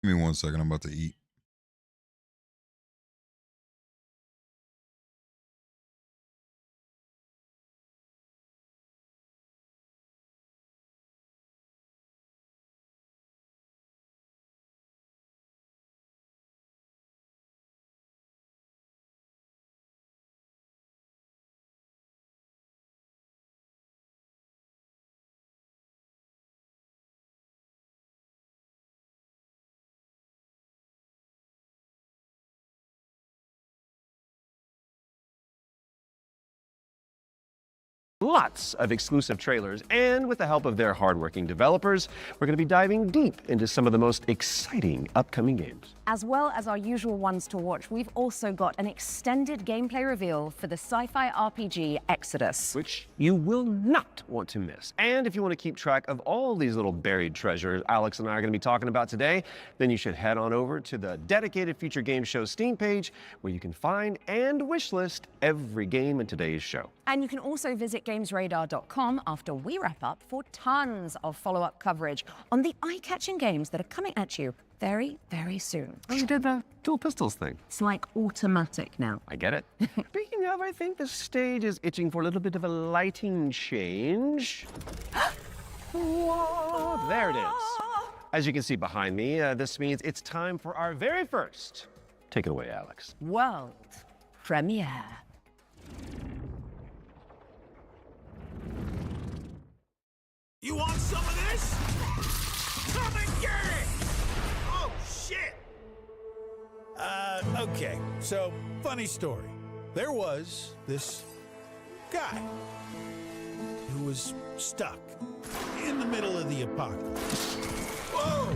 Give me 1 second. I'm about to eat. Lots of exclusive trailers, and with the help of their hardworking developers, we're going to be diving deep into some of the most exciting upcoming games. As well as our usual ones to watch, we've also got an extended gameplay reveal for the sci-fi RPG Exodus, Which you will not want to miss. And if you want to keep track of all these little buried treasures Alex and I are going to be talking about today, then you should head on over to the dedicated Future Game Show Steam page, where you can find and wishlist every game in today's show. And you can also visit gamesradar.com after we wrap up for tons of follow-up coverage on the eye-catching games that are coming at you very, very soon. Oh, you did the dual pistols thing. It's like automatic now. I get it. Speaking of, I think the stage is itching for a little bit of a lighting change. Whoa, there it is. As you can see behind me, this means it's time for our very first. Take it away, Alex. World premiere. You want some of this? Come and get it! Oh, shit! Okay, so, funny story. There was this guy who was stuck in the middle of the apocalypse. Whoa!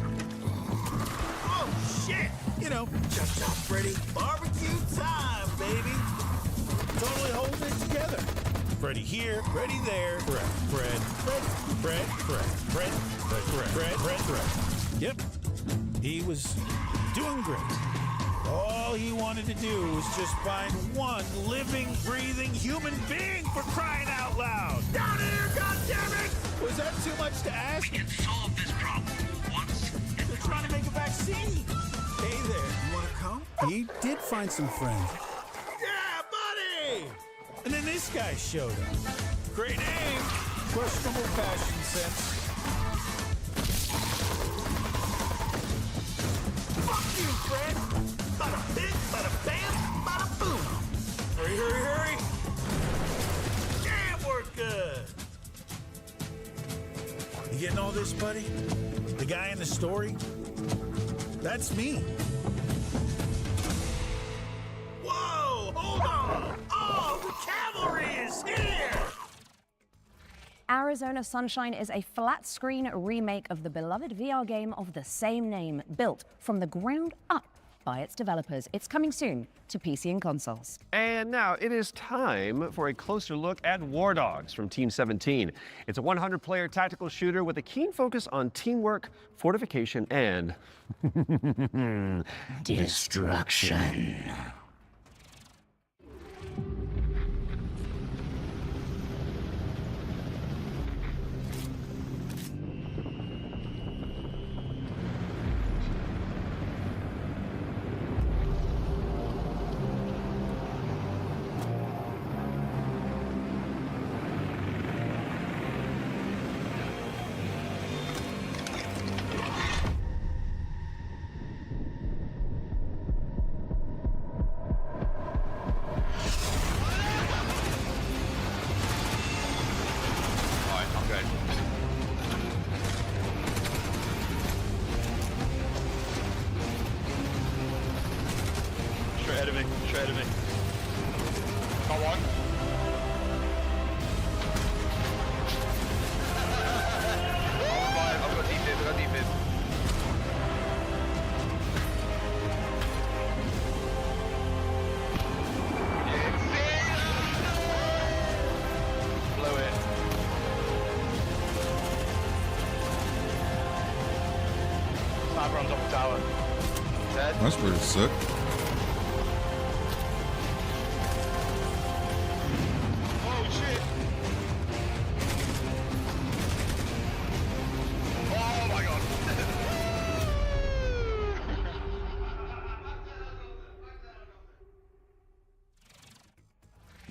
Oh, shit! You know, Chop Freddy, barbecue time, baby! Totally holding it together. Freddy here, Freddy there, Fred. Yep, he was doing great. All he wanted to do was just find one living, breathing human being, for crying out loud. Down here, goddammit! Was that too much to ask? We can solve this problem once. They're trying to make a vaccine. Hey there, you wanna come? He did find some friends. Yeah, buddy! And then this guy showed up. Great name, questionable fashion sense. Fuck you, Fred! Bada bing, bada bam, bada boom! Hurry, hurry, hurry! Damn, we're good! You getting all this, buddy? The guy in the story? That's me. Whoa, hold on! Oh, the cavalry is here! Arizona Sunshine is a flat-screen remake of the beloved VR game of the same name, built from the ground up by its developers. It's coming soon to PC and consoles. And now it is time for a closer look at War Dogs from Team 17. It's a 100-player tactical shooter with a keen focus on teamwork, fortification, and destruction. Straight ahead of me. Got one. I've got defib, I've got defib. Blow it. Sniper on top of the tower. Dead. That's pretty sick.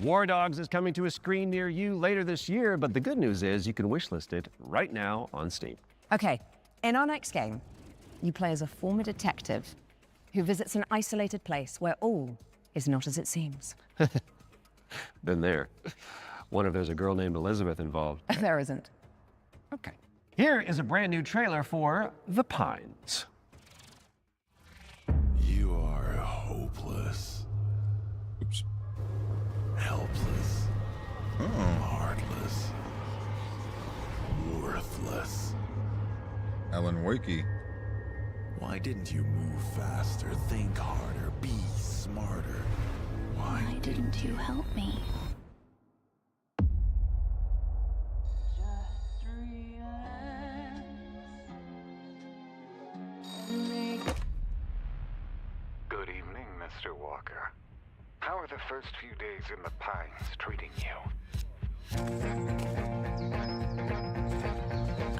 War Dogs is coming to a screen near you later this year, but the good news is you can wishlist it right now on Steam. Okay, in our next game, you play as a former detective who visits an isolated place where all is not as it seems. Been there. Wonder if there's a girl named Elizabeth involved. There isn't. Okay. Here is a brand new trailer for The Pines. You are hopeless, Oops. helpless, Oh. heartless, worthless. Alan Wakey. Why didn't you move faster, think harder, be smarter? Why didn't you help me? Good evening, Mr. Walker. How are the first few days in the Pines treating you?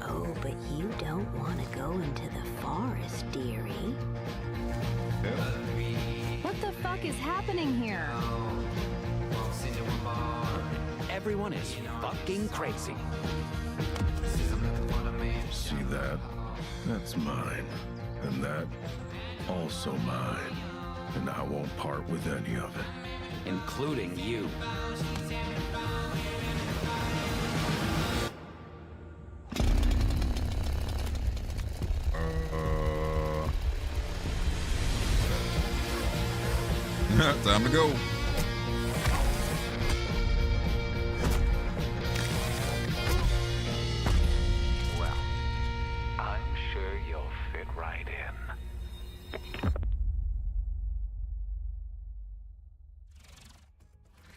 Oh, but you don't want to go into the forest, dearie. What the fuck is happening here? Everyone is fucking crazy. See that? That's mine. And that, also mine. And I won't part with any of it. Including you. Time to go. Well, I'm sure you'll fit right in.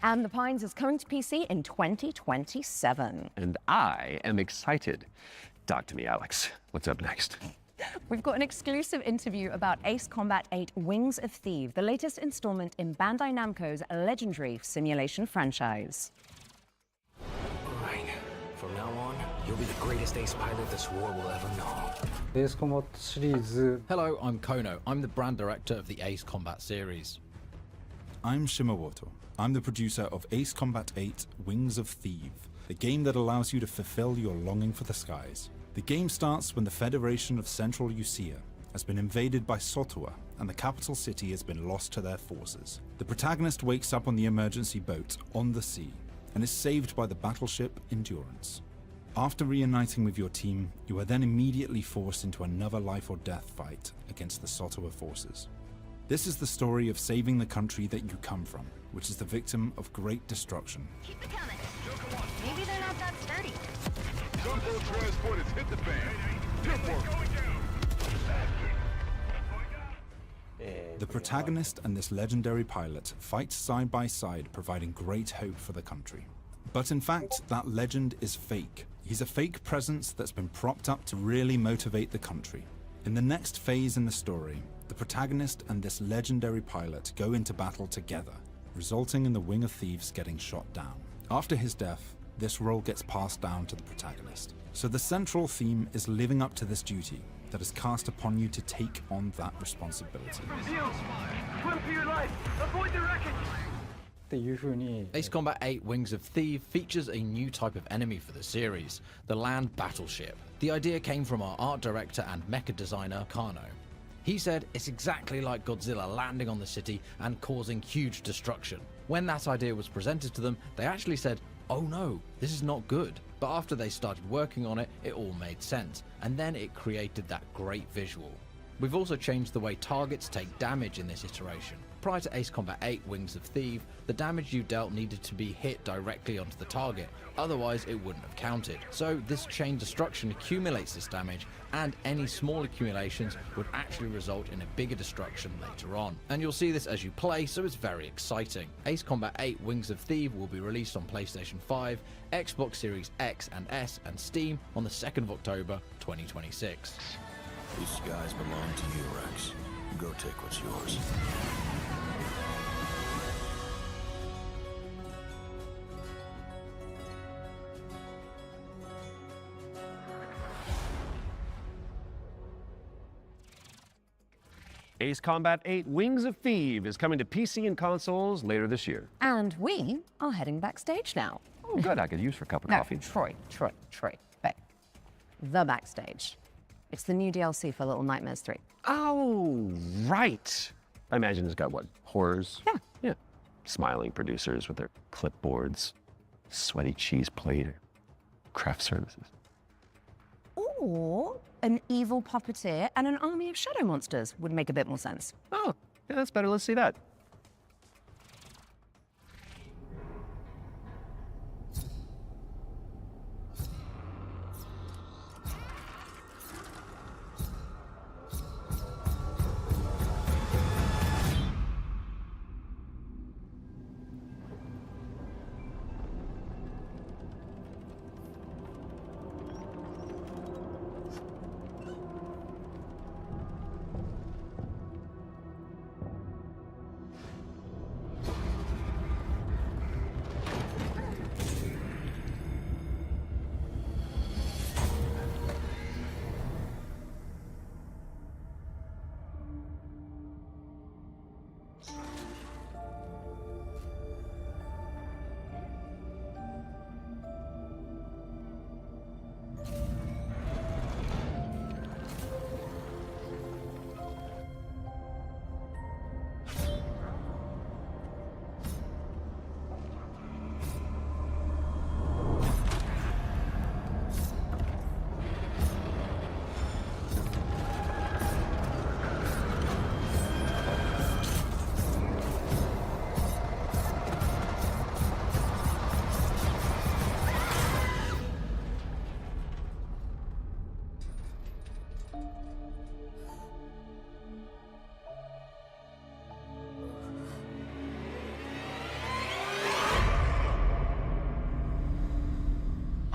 And The Pines is coming to PC in 2027. And I am excited. Talk to me, Alex. What's up next? We've got an exclusive interview about Ace Combat 8 Wings of Thieves, the latest installment in Bandai Namco's legendary simulation franchise. Right. From now on, you'll be the greatest ace pilot this war will ever know. Ace Combat 시리즈. Hello, I'm Kono. I'm the brand director of the Ace Combat series. I'm Shimawato. I'm the producer of Ace Combat 8 Wings of Thieves, the game that allows you to fulfill your longing for the skies. The game starts when the Federation of Central Usia has been invaded by Sotua and the capital city has been lost to their forces. The protagonist wakes up on the emergency boat on the sea and is saved by the battleship Endurance. After reuniting with your team, you are then immediately forced into another life or death fight against the Sotua forces. This is the story of saving the country that you come from, which is the victim of great destruction. Keep it coming. Maybe they're not that sturdy. Gunboat transport has hit the fan. Good work. The protagonist and this legendary pilot fight side by side, providing great hope for the country. But in fact, that legend is fake. He's a fake presence that's been propped up to really motivate the country. In the next phase in the story, the protagonist and this legendary pilot go into battle together, resulting in the Wing of Thieves getting shot down. After his death, this role gets passed down to the protagonist. So the central theme is living up to this duty that is cast upon you to take on that responsibility. Ace Combat 8 Wings of Thieves features a new type of enemy for the series, the land battleship. The idea came from our art director and mecha designer, Kano. He said it's exactly like Godzilla landing on the city and causing huge destruction. When that idea was presented to them, they actually said, "Oh no, this is not good." But after they started working on it, it all made sense, and then it created that great visual. We've also changed the way targets take damage in this iteration. Prior to Ace Combat 8 Wings of Thieves, the damage you dealt needed to be hit directly onto the target, otherwise it wouldn't have counted. So this chain destruction accumulates this damage, and any small accumulations would actually result in a bigger destruction later on. And you'll see this as you play, so it's very exciting. Ace Combat 8 Wings of Thieves will be released on PlayStation 5, Xbox Series X and S, and Steam on the 2nd of October 2026. These skies belong to you, Rex. Go take what's yours. Ace Combat 8 Wings of Thieves is coming to PC and consoles later this year. And we are heading backstage now. Oh, good. I could use for a cup of No, coffee. Troy. Babe. The backstage. It's the new DLC for Little Nightmares 3. Oh, right. I imagine it's got what? Horrors? Yeah. Yeah. Smiling producers with their clipboards, sweaty cheese plate, craft services. Or an evil puppeteer and an army of shadow monsters would make a bit more sense. Oh, yeah, that's better. Let's see that.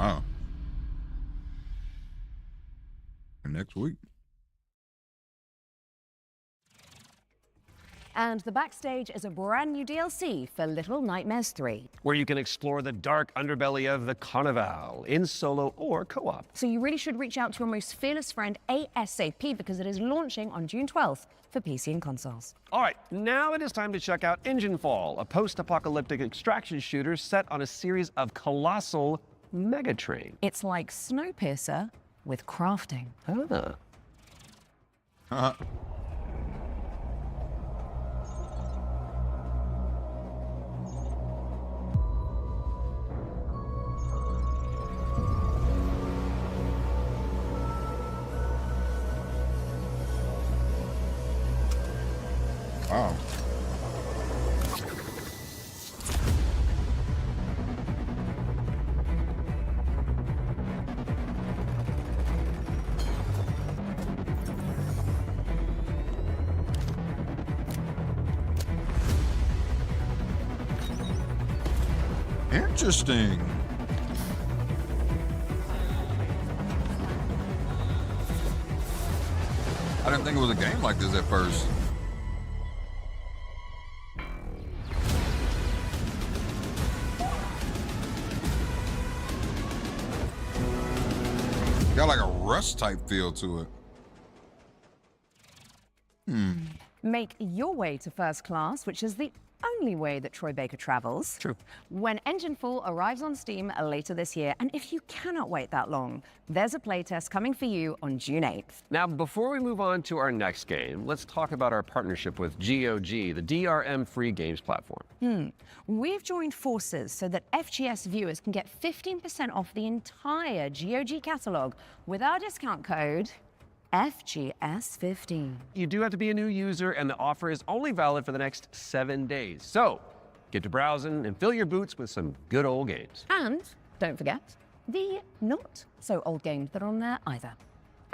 Oh. Next week. And the backstage is a brand new DLC for Little Nightmares 3. Where you can explore the dark underbelly of the Carnival in solo or co-op. So you really should reach out to your most fearless friend ASAP because it is launching on June 12th for PC and consoles. All right, now it is time to check out Engine Fall, a post-apocalyptic extraction shooter set on a series of colossal megatrain. It's like Snowpiercer with crafting. Ah. Wow. Interesting. I didn't think it was a game like this at first. Got like a Rust type feel to it. Make your way to first class, which is the only way that Troy Baker travels. True. When Engine Fall arrives on Steam later this year, and if you cannot wait that long, there's a playtest coming for you on June 8th. Now, before we move on to our next game, let's talk about our partnership with GOG, the DRM free games platform. We've joined forces so that FGS viewers can get 15% off the entire GOG catalog with our discount code FGS15. You do have to be a new user, and the offer is only valid for the next 7 days. So, get to browsing and fill your boots with some good old games. And don't forget the not so old games that are on there either.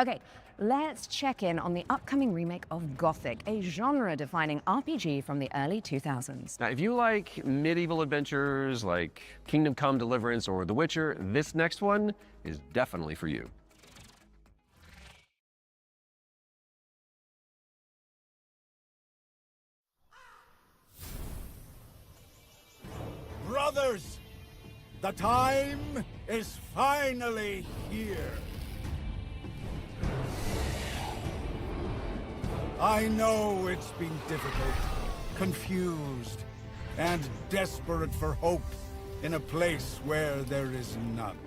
Okay, let's check in on the upcoming remake of Gothic, a genre-defining RPG from the early 2000s. Now, if you like medieval adventures like Kingdom Come Deliverance or The Witcher, this next one is definitely for you. Brothers, the time is finally here. I know it's been difficult, confused, and desperate for hope in a place where there is none.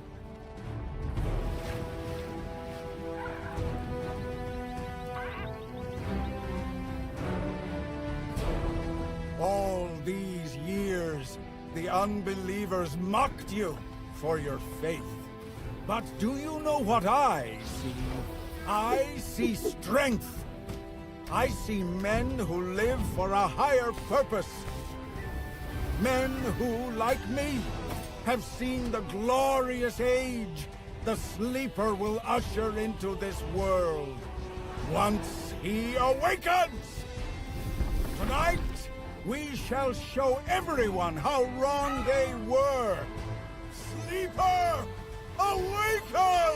All these years, the unbelievers mocked you for your faith. But do you know what I see? I see strength. I see men who live for a higher purpose. Men who, like me, have seen the glorious age the Sleeper will usher into this world once he awakens. Tonight, we shall show everyone how wrong they were. Sleeper, awaken!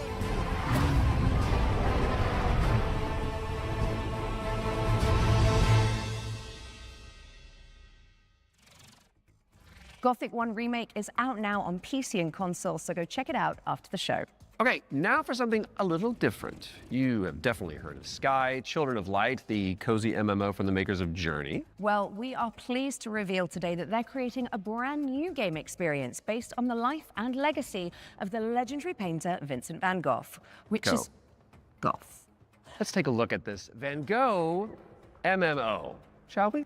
Gothic 1 Remake is out now on PC and console, so go check it out after the show. Okay, now for something a little different. You have definitely heard of Sky, Children of Light, the cozy MMO from the makers of Journey. Well, we are pleased to reveal today that they're creating a brand new game experience based on the life and legacy of the legendary painter Vincent van Gogh, which is Goth. Let's take a look at this Van Gogh MMO, shall we?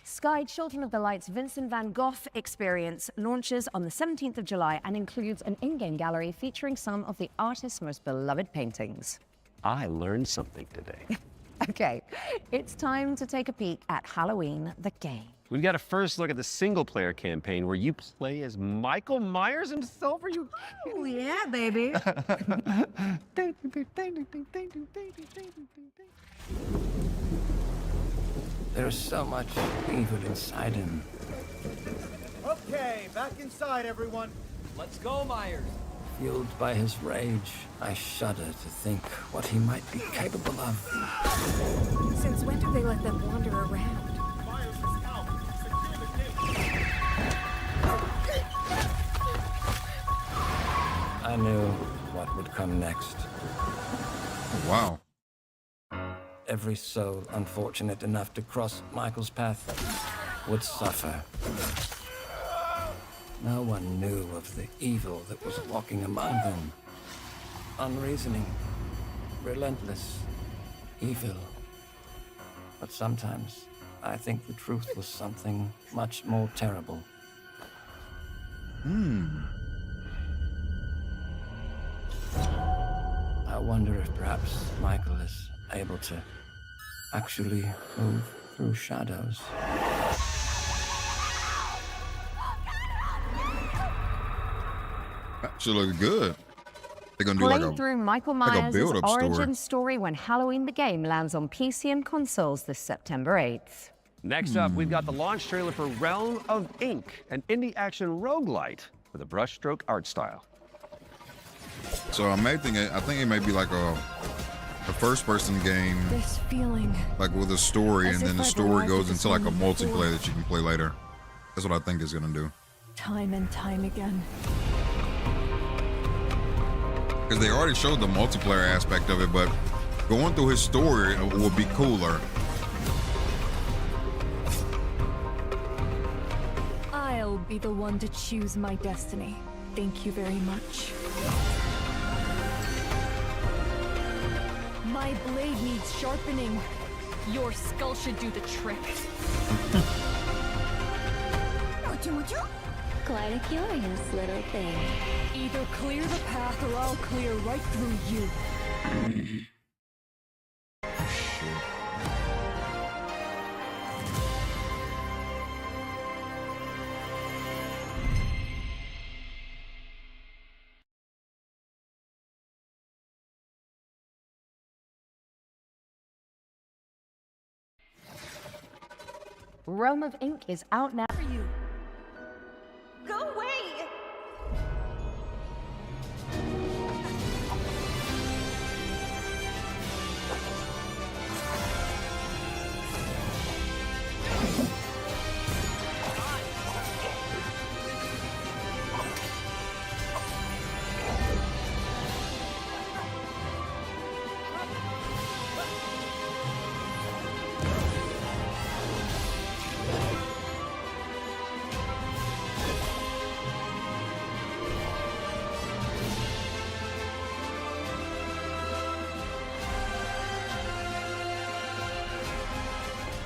Sky Children of the Light's Vincent van Gogh experience launches on the 17th of July and includes an in-game gallery featuring some of the artist's most beloved paintings. I learned something today. Okay, it's time to take a peek at Halloween the game. We've got a first look at the single-player campaign where you play as Michael Myers himself. Are you? Oh, yeah, baby. There's so much evil inside him. Okay, back inside, everyone. Let's go, Myers. Fueled by his rage, I shudder to think what he might be capable of. Since when do they let them wander around? Myers is out. Secure the gate. I knew what would come next. Wow. Every soul unfortunate enough to cross Michael's path would suffer. No one knew of the evil that was walking among them. Unreasoning, relentless, evil. But sometimes I think the truth was something much more terrible. I wonder if perhaps Michael is able to actually move through shadows. That should look good. They're gonna do Play like a through Michael like a Myers' build-up origin story when Halloween the game lands on PC and consoles this September 8th. Next up, we've got the launch trailer for Realm of Ink, an indie action roguelite with a brushstroke art style. So I think it may be like a a first-person game, This feeling. like with a story, As and then if the I've story arrived goes at this into like a moment before. multiplayer that you can play later. That's what I think it's gonna do. Time and time again. Because they already showed the multiplayer aspect of it, but going through his story would be cooler. I'll be the one to choose my destiny. Thank you very much. My blade needs sharpening. Your skull should do the trick. Quite a curious little thing. Either clear the path or I'll clear right through you. Realm of Ink is out now. Go away!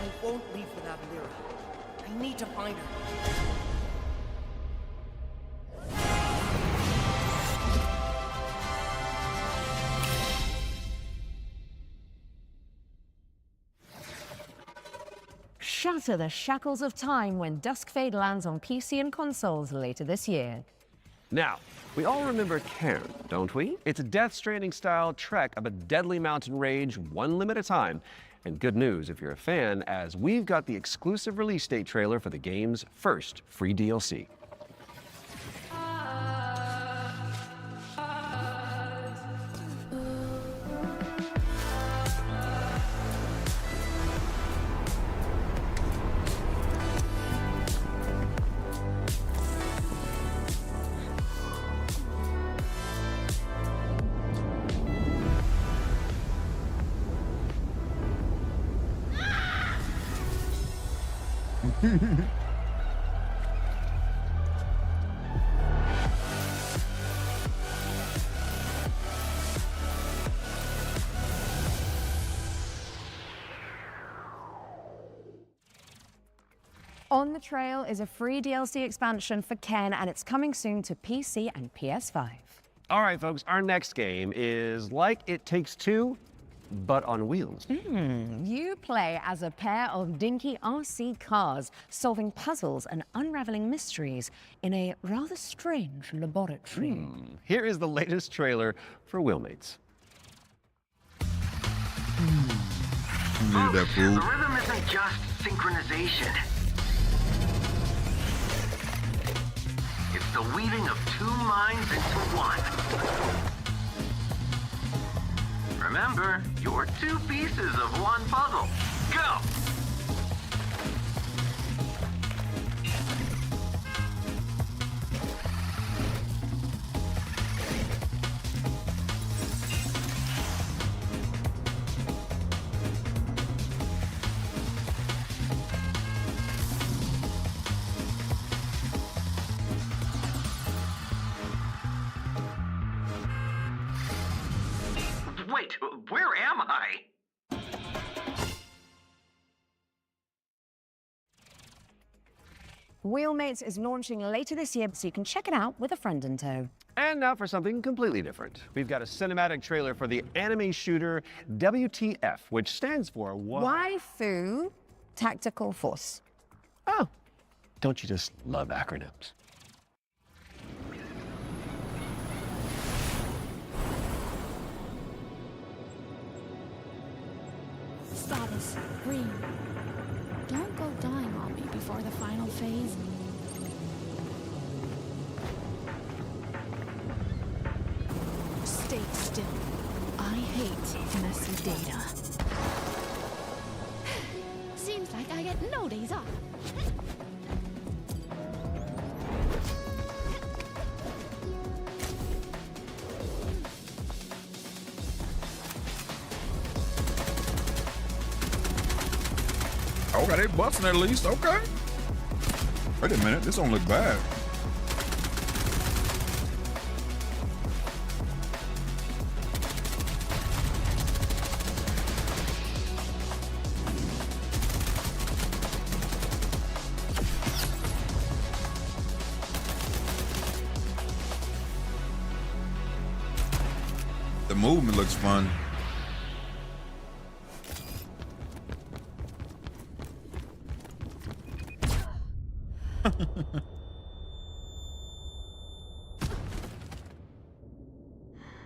I won't leave without Lyra. I need to find her. Shatter the shackles of time when Duskfade lands on PC and consoles later this year. Now, we all remember Cairn, don't we? It's a Death Stranding-style trek of a deadly mountain rage, one limb at a time. And good news if you're a fan, as we've got the exclusive release date trailer for the game's first free DLC. On the Trail is a free DLC expansion for Ken, and it's coming soon to PC and PS5. All right, folks, our next game is like It Takes Two, but on wheels. You play as a pair of dinky RC cars, solving puzzles and unraveling mysteries in a rather strange laboratory. Here is the latest trailer for Wheelmates. Needed that food. The rhythm isn't just synchronization. It's the weaving of two minds into one. Remember, you're two pieces of one puzzle. Go! Wait, where am I? Wheelmates is launching later this year, so you can check it out with a friend in tow. And now for something completely different. We've got a cinematic trailer for the anime shooter WTF, which stands for Waifu Tactical Force. Oh, don't you just love acronyms? Status green. Don't go dying on me before the final phase. Stay still. I hate messy data. Seems like I get no days off. Okay, they busting at least. Okay. Wait a minute, this don't look bad. The movement looks fun.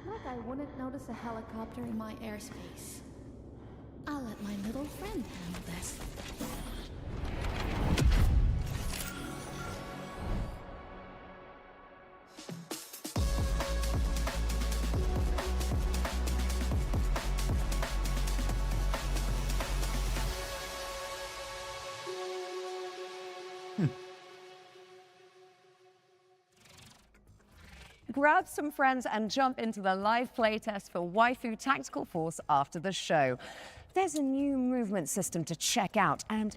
Like I wouldn't notice a helicopter in my airspace. I'll let my little friend handle this. Grab some friends and jump into the live playtest for Waifu Tactical Force after the show. There's a new movement system to check out and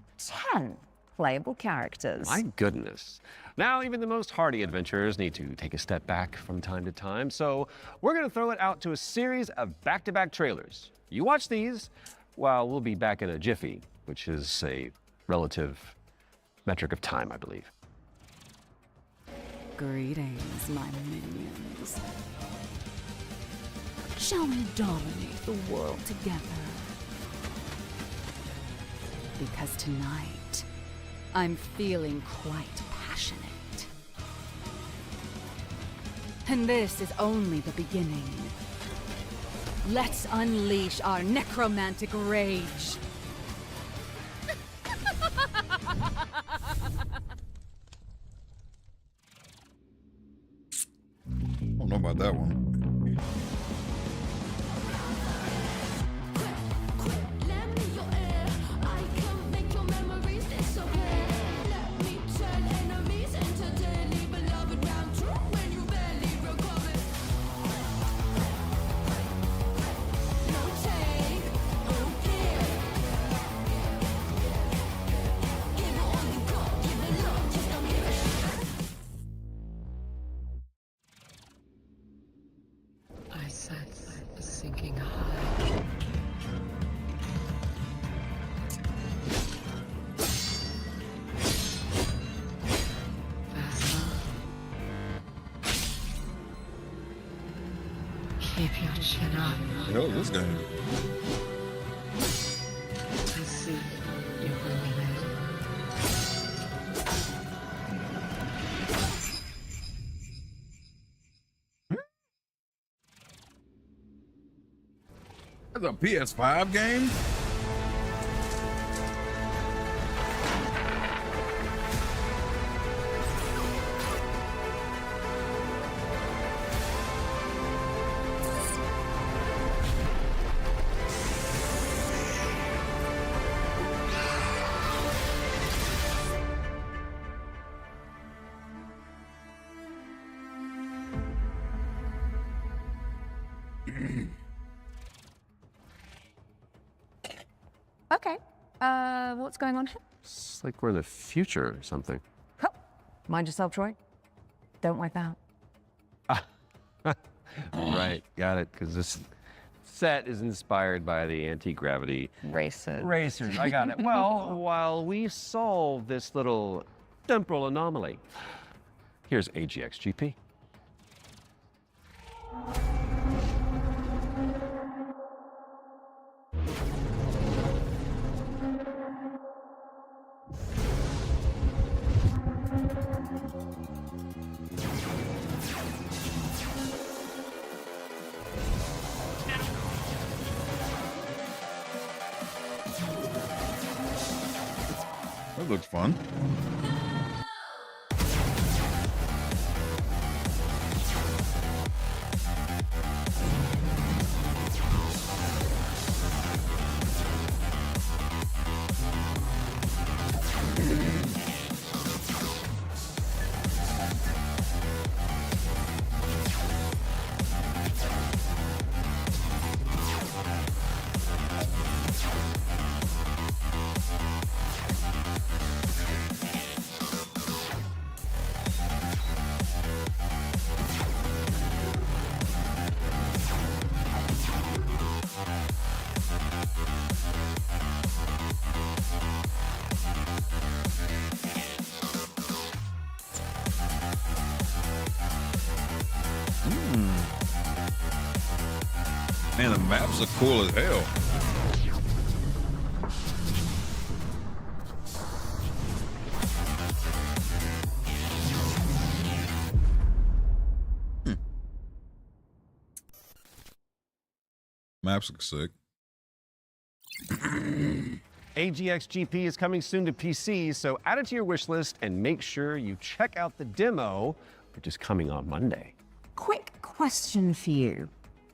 10 playable characters. My goodness. Now, even the most hardy adventurers need to take a step back from time to time, so we're going to throw it out to a series of back-to-back trailers. You watch these while we'll be back in a jiffy, which is a relative metric of time, I believe. Greetings, my minions. Shall we dominate the world together? Because tonight, I'm feeling quite passionate. And this is only the beginning. Let's unleash our necromantic rage. I don't know about that one. I sense a sinking high. Keep your chin up. Hell, this game. I see you bringing it. That's a PS5 game? Okay, what's going on here? It's like we're in the future or something. Oh, mind yourself, Troy. Don't wipe out. Right, got it, because this set is inspired by the anti-gravity racers. I got it. Well, while we solve this little temporal anomaly, here's AGXGP. That looks fun. Man, the maps are cool as hell. Maps look sick. AGX-GP is coming soon to PC, so add it to your wish list and make sure you check out the demo, which is coming on Monday. Quick question for you,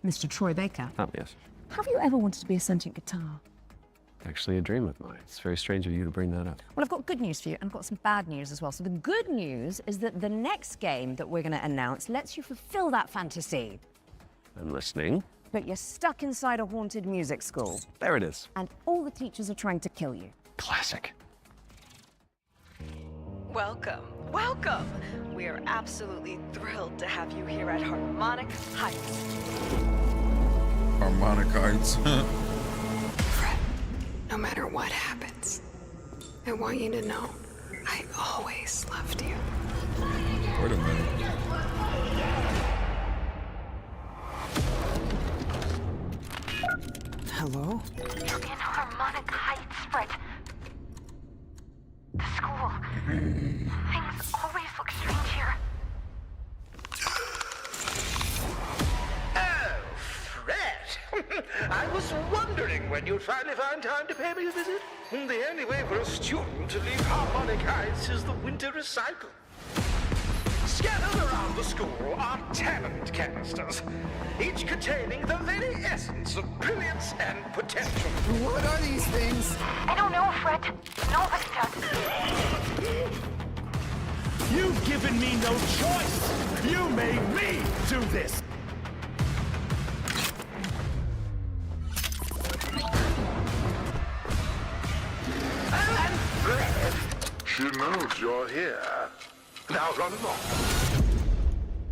Mr. Troy Baker. Oh, yes. Have you ever wanted to be a sentient guitar? Actually, a dream of mine. It's very strange of you to bring that up. Well, I've got good news for you, and I've got some bad news as well. So the good news is that the next game that we're going to announce lets you fulfill that fantasy. I'm listening. But you're stuck inside a haunted music school. There it is. And all the teachers are trying to kill you. Classic. Welcome, welcome. We are absolutely thrilled to have you here at Harmonic Heights. Harmonic Heights. Fred, no matter what happens, I want you to know I always loved you. Wait a minute. Hello? You're in Harmonic Heights, Fred. The school. Things always look strange here. Oh, Fred! I was wondering when you'd finally find time to pay me a visit. The only way for a student to leave Harmonic Heights is the winter recycle. Scattered around the school are talent canisters, each containing the very essence of brilliance and potential. What are these things? I don't know, Fred. Nobody does. You've given me no choice! You made me do this! And Fred, she knows you're here. Now run along.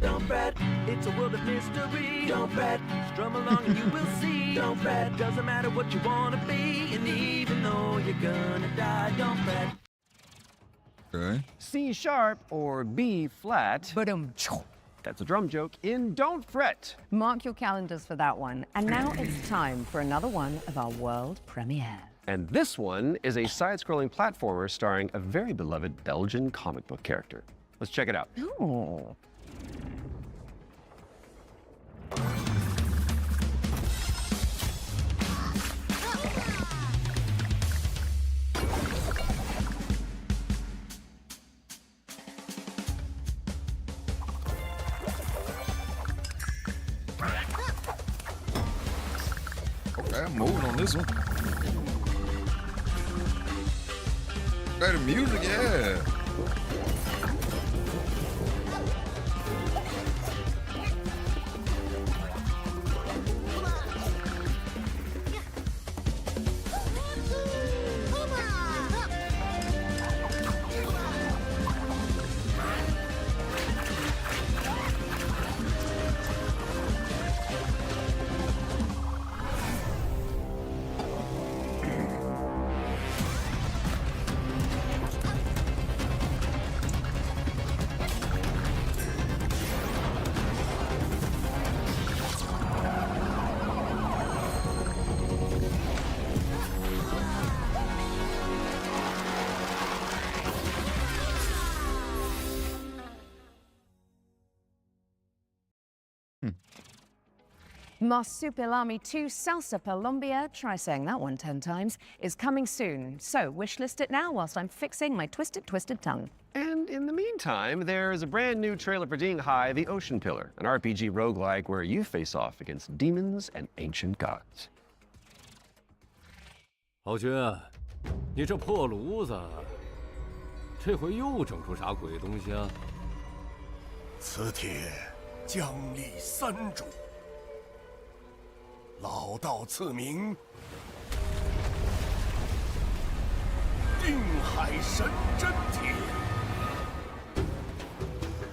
Don't fret, it's a world of mystery. Don't fret, strum along and you will see. Don't fret, doesn't matter what you wanna be. And even though you're gonna die, don't fret. Okay. C sharp or B flat. That's a drum joke in Don't Fret. Mark your calendars for that one. And now it's time for another one of our world premiere. And this one is a side-scrolling platformer starring a very beloved Belgian comic book character. Let's check it out. Ooh. Okay, I'm moving on this one. Hey, the music, yeah. Marsupilami 2 Salsa Colombia, try saying that one 10 times, is coming soon. So wishlist it now whilst I'm fixing my twisted tongue. And in the meantime, there is a brand new trailer for Ding Hai, The Ocean Pillar, an RPG roguelike where you face off against demons and ancient gods. 豪军，你这破炉子，这回又整出啥鬼东西啊？此帖将立三主，老道赐名定海神针帖。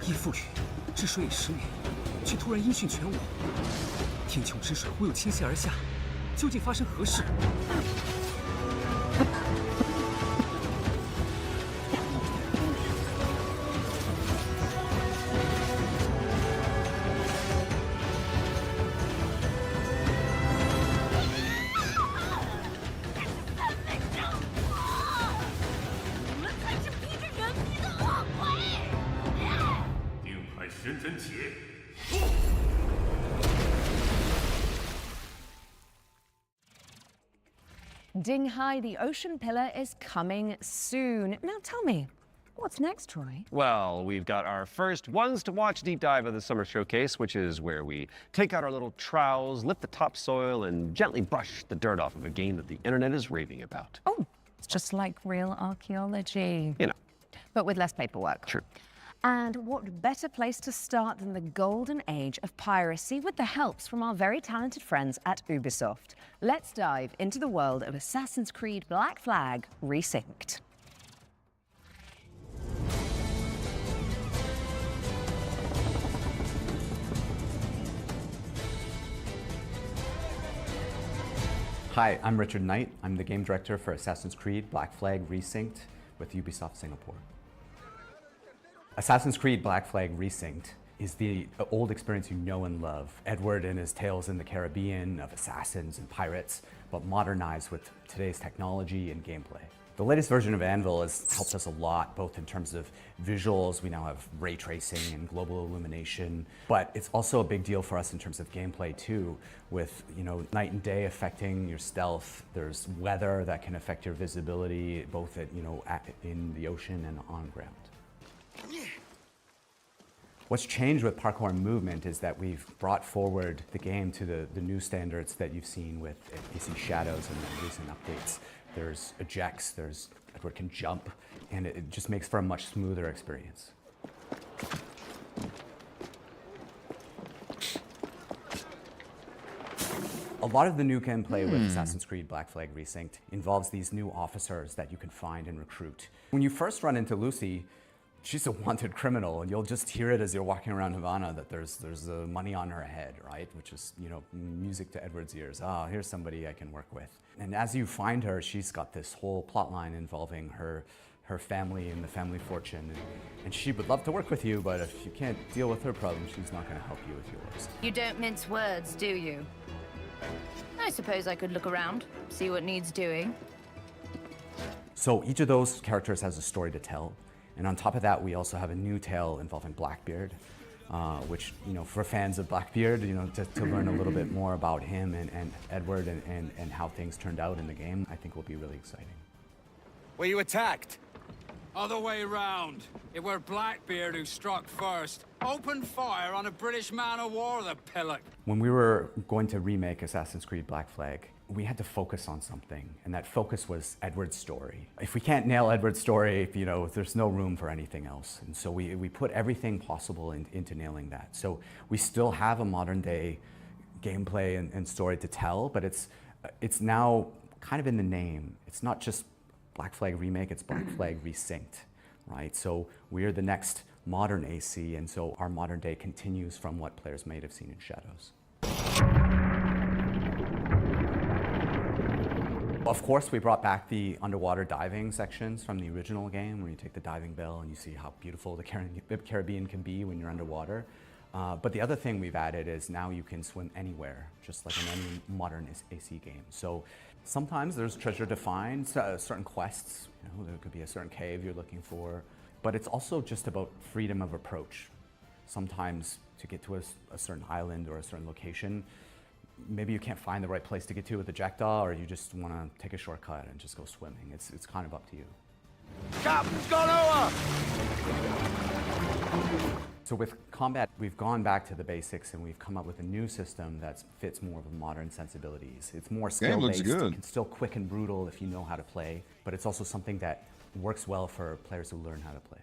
依父语，治水已10年，却突然音讯全无，天穹之水忽又倾泻而下，究竟发生何事？ 《真真切。 Dinghai, the ocean pillar, is coming soon. Now tell me, what's next, Troy? Well, we've got our first ones to watch deep dive of the summer showcase, which is where we take out our little trowels, lift the topsoil, and gently brush the dirt off of a game that the internet is raving about. Oh, it's just like real archaeology. You know. But with less paperwork. True. And what better place to start than the golden age of piracy with the helps from our very talented friends at Ubisoft. Let's dive into the world of Assassin's Creed Black Flag Resynced. Hi, I'm Richard Knight. I'm the game director for Assassin's Creed Black Flag Resynced with Ubisoft Singapore. Assassin's Creed Black Flag Resynced is the old experience you know and love. Edward and his tales in the Caribbean of assassins and pirates, but modernized with today's technology and gameplay. The latest version of Anvil has helped us a lot, both in terms of visuals. We now have ray tracing and global illumination, but it's also a big deal for us in terms of gameplay too, with night and day affecting your stealth. There's weather that can affect your visibility, both in the ocean and on ground. What's changed with parkour and movement is that we've brought forward the game to the new standards that you've seen with AC Shadows and the recent updates. There's ejects, Edward can jump, and it just makes for a much smoother experience. A lot of the new gameplay with Assassin's Creed Black Flag Resynced involves these new officers that you can find and recruit. When you first run into Lucy, she's a wanted criminal, and you'll just hear it as you're walking around Havana that there's money on her head, right? Which is, music to Edward's ears. Ah, here's somebody I can work with. And as you find her, she's got this whole plot line involving her family and the family fortune. And she would love to work with you, but if you can't deal with her problems, she's not going to help you with yours. You don't mince words, do you? I suppose I could look around, see what needs doing. So each of those characters has a story to tell. And on top of that, we also have a new tale involving Blackbeard, which, for fans of Blackbeard, to learn a little bit more about him and Edward and how things turned out in the game, I think will be really exciting. Were you attacked? Other way round. It were Blackbeard who struck first. Opened fire on a British man-o'-war, the pillock. When we were going to remake Assassin's Creed Black Flag, we had to focus on something, and that focus was Edward's story. If we can't nail Edward's story, there's no room for anything else. And so we put everything possible into nailing that. So we still have a modern day gameplay and story to tell, but it's now kind of in the name. It's not just Black Flag Remake, it's Black Flag Resynced, right? So we're the next modern AC, and so our modern day continues from what players may have seen in Shadows. Of course, we brought back the underwater diving sections from the original game, where you take the diving bell and you see how beautiful the Caribbean can be when you're underwater. But the other thing we've added is now you can swim anywhere, just like in any modern AC game. So sometimes there's treasure to find, certain quests, there could be a certain cave you're looking for, but it's also just about freedom of approach. Sometimes to get to a certain island or a certain location, maybe you can't find the right place to get to with the jackdaw, or you just want to take a shortcut and just go swimming. It's kind of up to you. Captain's gone over! So with combat, we've gone back to the basics and we've come up with a new system that fits more of the modern sensibilities. It's more skill-based. It's still quick and brutal if you know how to play, but it's also something that works well for players who learn how to play.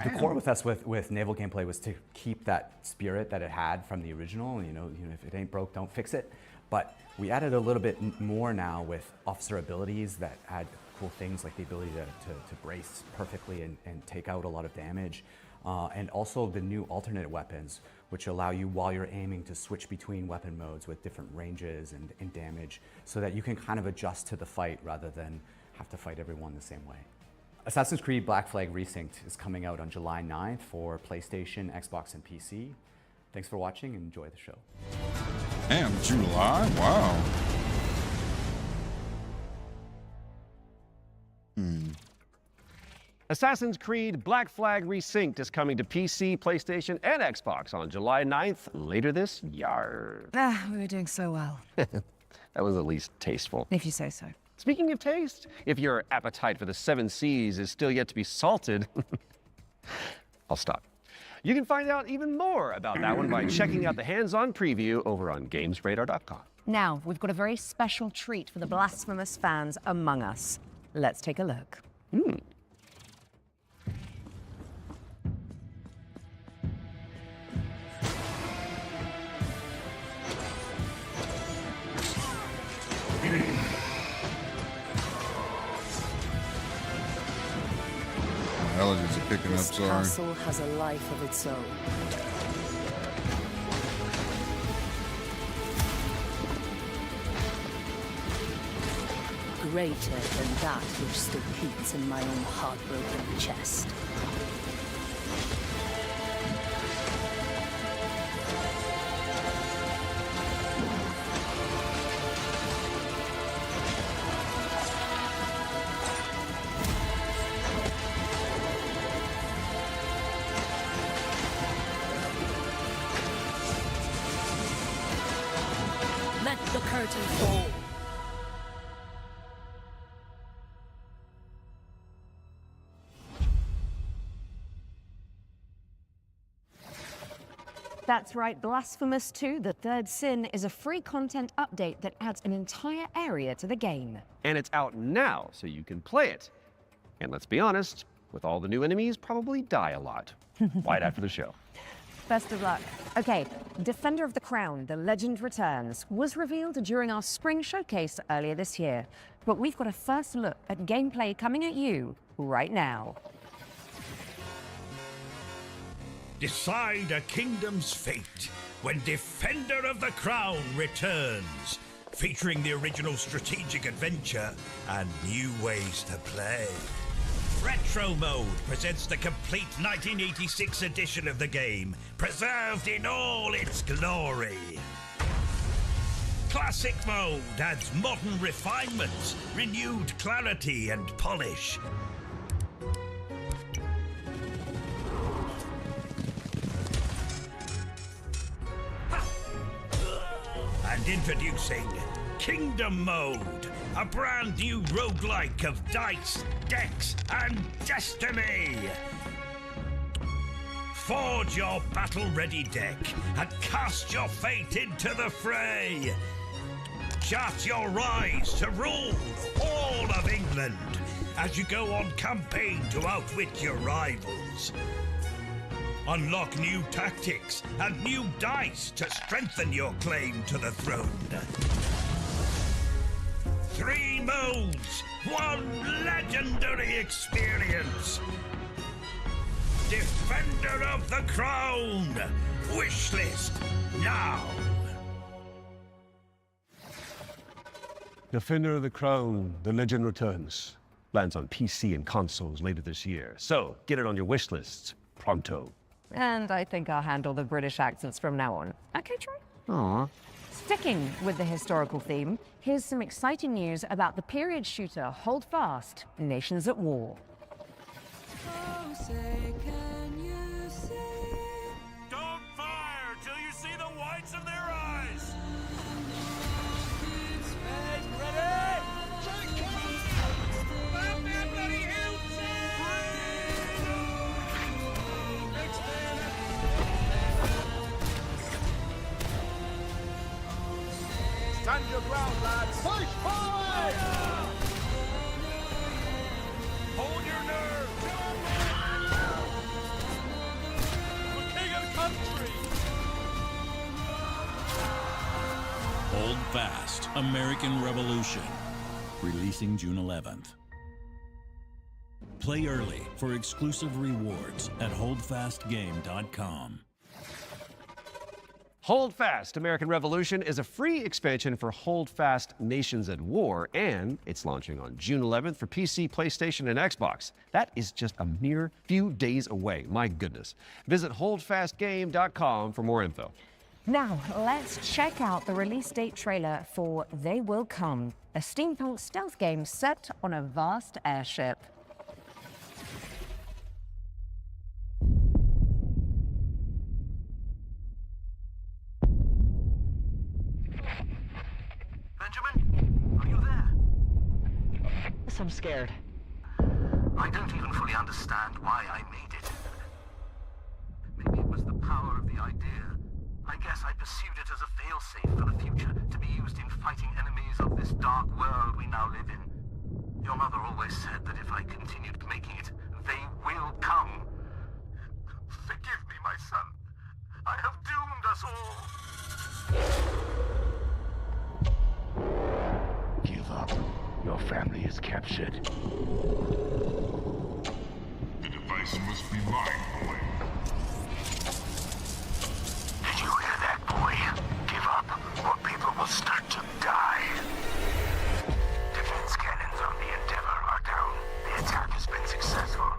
The core with us with naval gameplay was to keep that spirit that it had from the original. If it ain't broke, don't fix it. But we added a little bit more now with officer abilities that add cool things like the ability to brace perfectly and take out a lot of damage. And also the new alternate weapons, which allow you, while you're aiming, to switch between weapon modes with different ranges and damage, so that you can kind of adjust to the fight rather than have to fight everyone the same way. Assassin's Creed Black Flag Resynced is coming out on July 9th for PlayStation, Xbox, and PC. Thanks for watching and enjoy the show. Damn, July? Wow. Assassin's Creed Black Flag Resynced is coming to PC, PlayStation, and Xbox on July 9th, later this year. We were doing so well. That was at least tasteful. If you say so. Speaking of taste, if your appetite for the 7 Seas is still yet to be salted, I'll stop. You can find out even more about that one by checking out the hands-on preview over on GamesRadar.com. Now, we've got a very special treat for the blasphemous fans among us. Let's take a look. Allergies are picking up, This sorry. castle has a life of its own. Greater than that which still beats in my own heartbroken chest. Let the curtain fall. That's right, Blasphemous 2, The Third Sin, is a free content update that adds an entire area to the game. And it's out now, so you can play it. And let's be honest, with all the new enemies, probably die a lot. Right after the show. Best of luck. Okay, Defender of the Crown, The Legend Returns, was revealed during our spring showcase earlier this year. But we've got a first look at gameplay coming at you right now. Decide a kingdom's fate when Defender of the Crown returns, featuring the original strategic adventure and new ways to play. Retro Mode presents the complete 1986 edition of the game, preserved in all its glory. Classic Mode adds modern refinements, renewed clarity and polish. And introducing Kingdom Mode, a brand new roguelike of dice, decks, and destiny. Forge your battle-ready deck and cast your fate into the fray. Chart your rise to rule all of England as you go on campaign to outwit your rivals. Unlock new tactics and new dice to strengthen your claim to the throne. 3 modes, 1 legendary experience. Defender of the Crown. Wishlist now. Defender of the Crown, The Legend Returns. Lands on PC and consoles later this year. So get it on your wish list pronto. And I think I'll handle the British accents from now on. Okay, Troy? Aww. Sticking with the historical theme, here's some exciting news about the period shooter Hold Fast, Nations at War. Don't fire till you see the whites of their eyes. Ready? Check Bam, bam, bloody hell! Stand your ground, lads! Push forward! Hold your nerve! We're king of country! Hold Fast, American Revolution. Releasing June 11th. Play early for exclusive rewards at holdfastgame.com. Hold Fast, American Revolution is a free expansion for Hold Fast Nations at War, and it's launching on June 11th for PC, PlayStation, and Xbox. That is just a mere few days away. My goodness. Visit holdfastgame.com for more info. Now, let's check out the release date trailer for They Will Come, a steampunk stealth game set on a vast airship. scared. I don't even fully understand why I made it. Maybe it was the power of the idea. I guess I pursued it as a failsafe for the future, to be used in fighting enemies of this dark world we now live in. Your mother always said that if I continued making it, they will come. Forgive me, my son. I have doomed us all. Give up. Your family is captured. The device must be mine, boy. Did you hear that, boy? Give up, or people will start to die. Defense cannons on the Endeavor are down. The attack has been successful.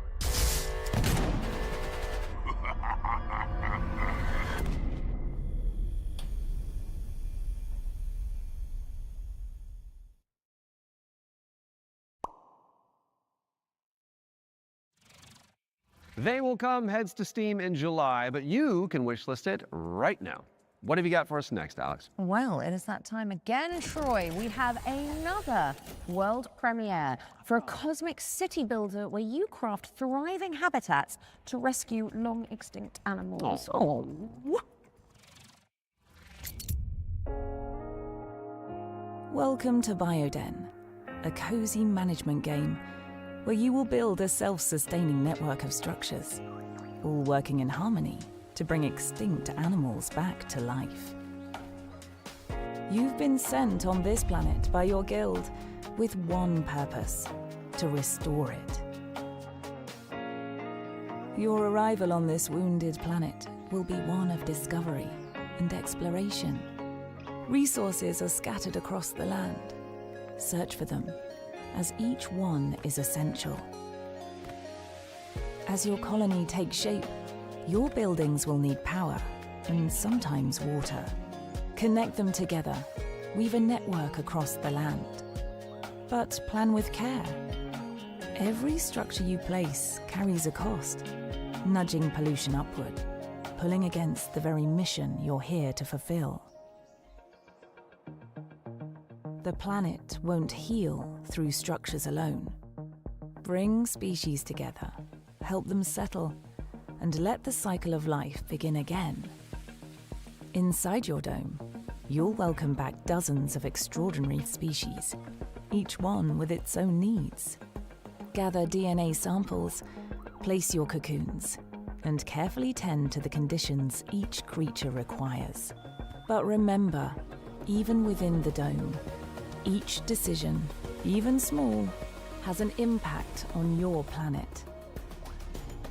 They Will Come heads to Steam in July, but you can wishlist it right now. What have you got for us next, Alex? Well, it is that time again, Troy. We have another world premiere for a cosmic city builder where you craft thriving habitats to rescue long extinct animals. Oh. Welcome to Bioden, a cozy management game where you will build a self-sustaining network of structures, all working in harmony to bring extinct animals back to life. You've been sent on this planet by your guild with one purpose: to restore it. Your arrival on this wounded planet will be one of discovery and exploration. Resources are scattered across the land. Search for them, as each one is essential. As your colony takes shape, your buildings will need power and sometimes water. Connect them together, weave a network across the land. But plan with care. Every structure you place carries a cost, nudging pollution upward, pulling against the very mission you're here to fulfill. The planet won't heal through structures alone. Bring species together, help them settle, and let the cycle of life begin again. Inside your dome, you'll welcome back dozens of extraordinary species, each one with its own needs. Gather DNA samples, place your cocoons, and carefully tend to the conditions each creature requires. But remember, even within the dome, each decision, even small, has an impact on your planet.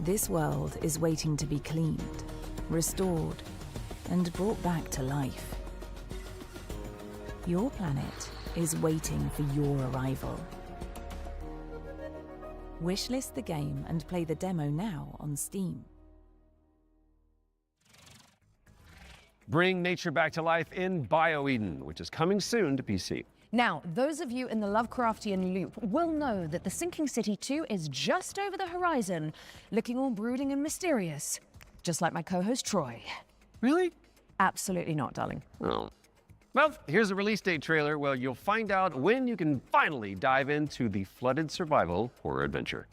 This world is waiting to be cleaned, restored, and brought back to life. Your planet is waiting for your arrival. Wishlist the game and play the demo now on Steam. Bring nature back to life in BioEden, which is coming soon to PC. Now, those of you in the Lovecraftian loop will know that the Sinking City 2 is just over the horizon, looking all brooding and mysterious, just like my co-host Troy. Really? Absolutely not, darling. Oh. Well, here's a release date trailer where you'll find out when you can finally dive into the flooded survival horror adventure.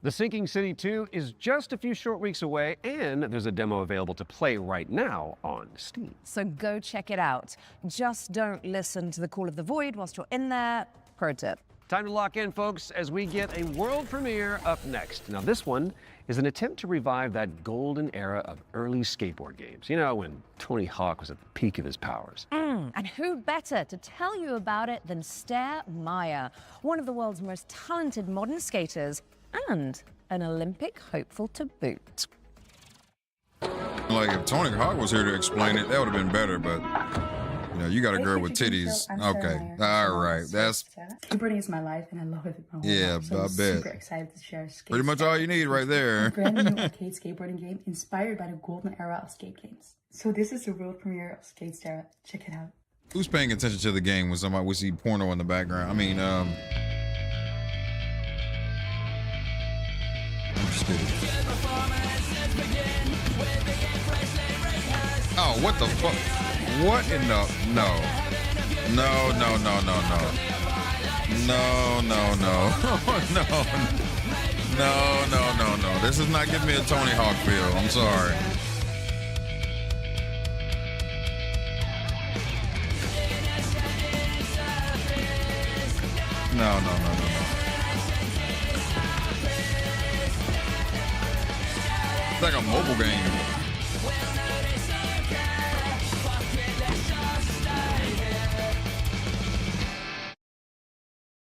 The Sinking City 2 is just a few short weeks away, and there's a demo available to play right now on Steam. So go check it out. Just don't listen to the call of the void whilst you're in there. Pro tip. Time to lock in, folks, as we get a world premiere up next. Now, this one is an attempt to revive that golden era of early skateboard games. You know, when Tony Hawk was at the peak of his powers. And who better to tell you about it than Stair Meyer, one of the world's most talented modern skaters and an Olympic hopeful to boot. Like, if Tony Hawk was here to explain it, that would have been better, but, you know, you got a girl with titties. Okay, all right, that's... Skateboarding is my life, and I love it. Yeah, so I I'm bet. super excited to share Skate Pretty much all you need right there. a brand new arcade skateboarding game inspired by the golden era of skate games. So this is the world premiere of Skate Star. Check it out. Who's paying attention to the game when somebody would see porno in the background? I mean, I'm just kidding. Oh, what the fuck? What in the... No. No, no, no, no, no. No, no, no. No. No, no, no, no. This is not giving me a Tony Hawk feel. I'm sorry. No, no, no, no, no. It's like a mobile game.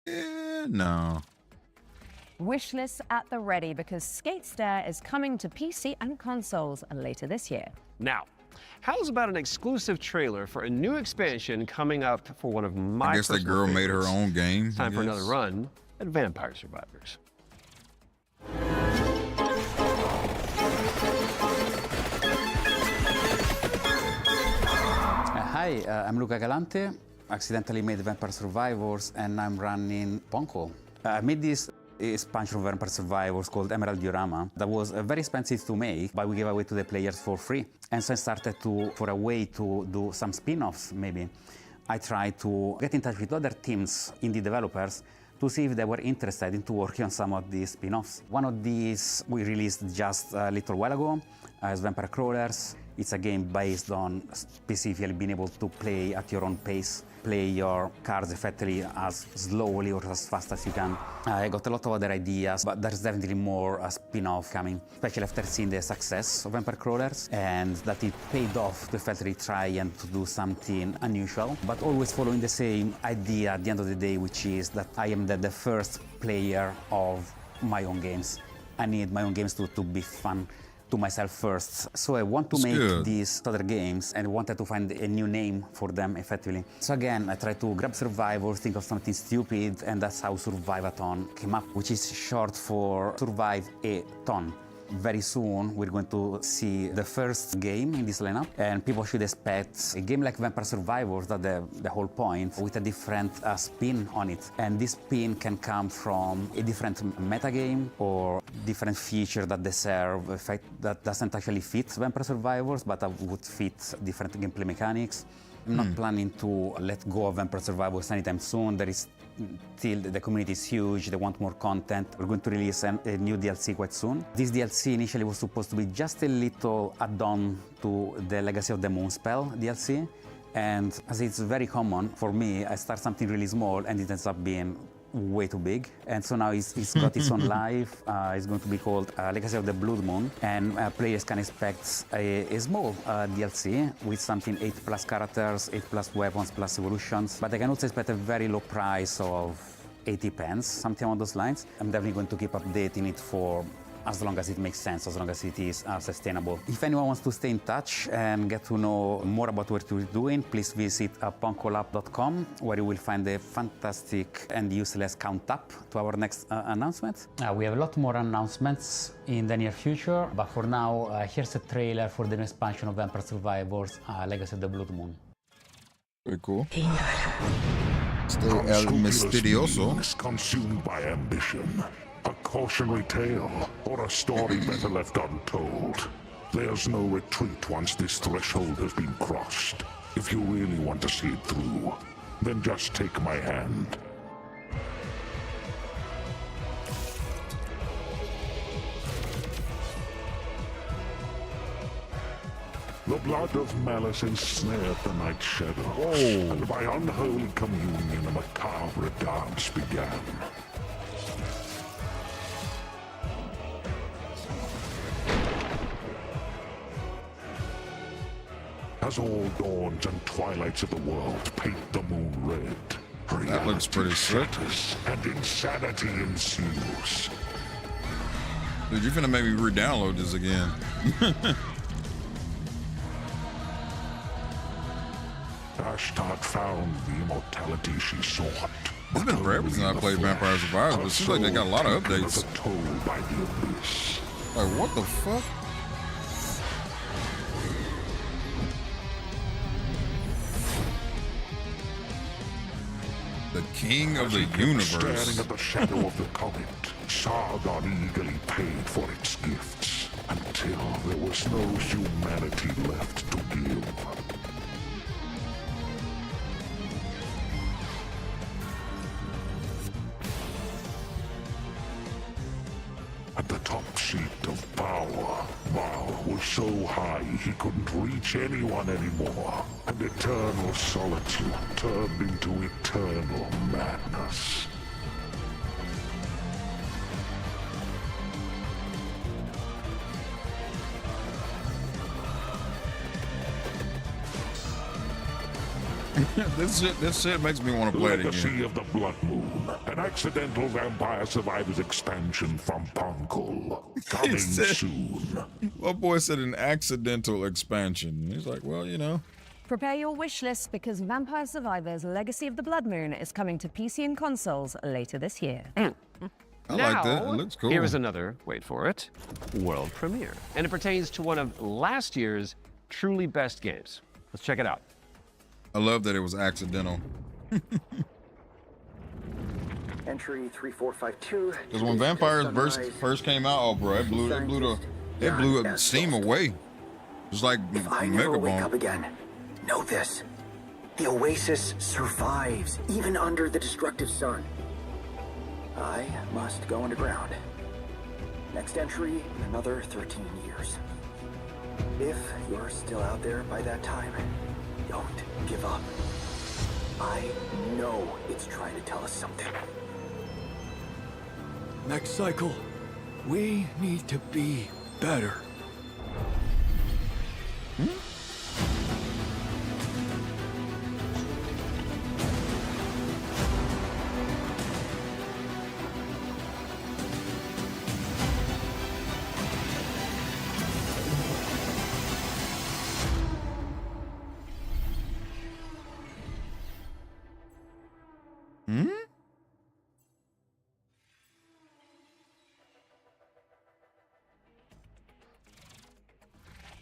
Yeah, no. Wishlist at the ready because Skate Stair is coming to PC and consoles later this year. Now, how's about an exclusive trailer for a new expansion coming up for one of my I guess that girl made her own game. It's time for another run at Vampire Survivors. Hi, I'm Luca Galante. Accidentally made Vampire Survivors, and I'm running Ponko. I made this expansion of Vampire Survivors called Emerald Diorama that was very expensive to make, but we gave away to the players for free. And so I started for a way to do some spin-offs, maybe. I tried to get in touch with other teams, indie developers, to see if they were interested in working on some of these spin-offs. One of these we released just a little while ago as Vampire Crawlers. It's a game based on specifically being able to play at your own pace, play your cards effectively as slowly or as fast as you can. I got a lot of other ideas, but there's definitely more spin-off coming, especially after seeing the success of Vampire Crawlers and that it paid off to effectively try and to do something unusual, but always following the same idea at the end of the day, which is that I am the first player of my own games. I need my own games to be fun to myself first. So I want to make these other games and wanted to find a new name for them effectively. So again, I tried to grab Survivor, think of something stupid, and that's how Survive-a-thon came up, which is short for Survive a Ton. Very soon, we're going to see the first game in this lineup, and people should expect a game like Vampire Survivors, that's the whole point, with a different spin on it. And this spin can come from a different metagame or different feature that they serve, that doesn't actually fit Vampire Survivors, but would fit different gameplay mechanics. I'm not planning to let go of Vampire Survivors anytime soon. There is still, the community is huge, they want more content. We're going to release a new DLC quite soon. This DLC initially was supposed to be just a little add-on to the Legacy of the Moonspell DLC. And as it's very common for me, I start something really small and it ends up being way too big. And so now it's got its own life. It's going to be called Legacy of the Blood Moon. And players can expect a small DLC with something 8+ characters, 8+ weapons, plus evolutions. But they can also expect a very low price of 80 pence, something along those lines. I'm definitely going to keep updating it for as long as it makes sense, as long as it is sustainable. If anyone wants to stay in touch and get to know more about what we're doing, please visit ponkolab.com, where you will find a fantastic and useless count up to our next announcement. We have a lot more announcements in the near future, but for now, here's a trailer for the new expansion of Vampire Survivors, Legacy of the Blood Moon. Very cool. Stay el misterioso. Consumed by ambition. A cautionary tale, or a story better left untold. There's no retreat once this threshold has been crossed. If you really want to see it through, then just take my hand. The blood of malice ensnared the Night Shadows, and by unholy communion a macabre dance began. As all dawns and twilights of the world paint the moon red, that looks pretty sick. And insanity ensues. Dude, you're finna make me re-download this again. Ashtod found the immortality she sought. It's been forever since I played Vampire Survivors, but it seems like they got a lot of updates. Like, what the fuck? The king of the universe. Staring at the shadow of the comet, Sargon eagerly paid for its gifts until there was no humanity left to give. At the top seat of power, Baal was so high he couldn't reach anyone anymore, and eternal solitude turned into eternal madness. This shit makes me want to play it again. Legacy of the Blood Moon, an accidental Vampire Survivors expansion from Punkle. Coming soon. My boy said an accidental expansion. He's like, well, you know. Prepare your wish list because Vampire Survivors Legacy of the Blood Moon is coming to PC and consoles later this year. I like that. It looks cool. Here is another, wait for it, world premiere. And it pertains to one of last year's truly best games. Let's check it out. I love that it was accidental. Entry 3452. Because when Vampires first came out, oh bro, it blew steam away. Just like if I never wake up Megabomb. again, know this: the Oasis survives even under the destructive sun. I must go underground. Next entry in another 13 years. If you're still out there by that time, don't give up. I know it's trying to tell us something. Next cycle, we need to be better.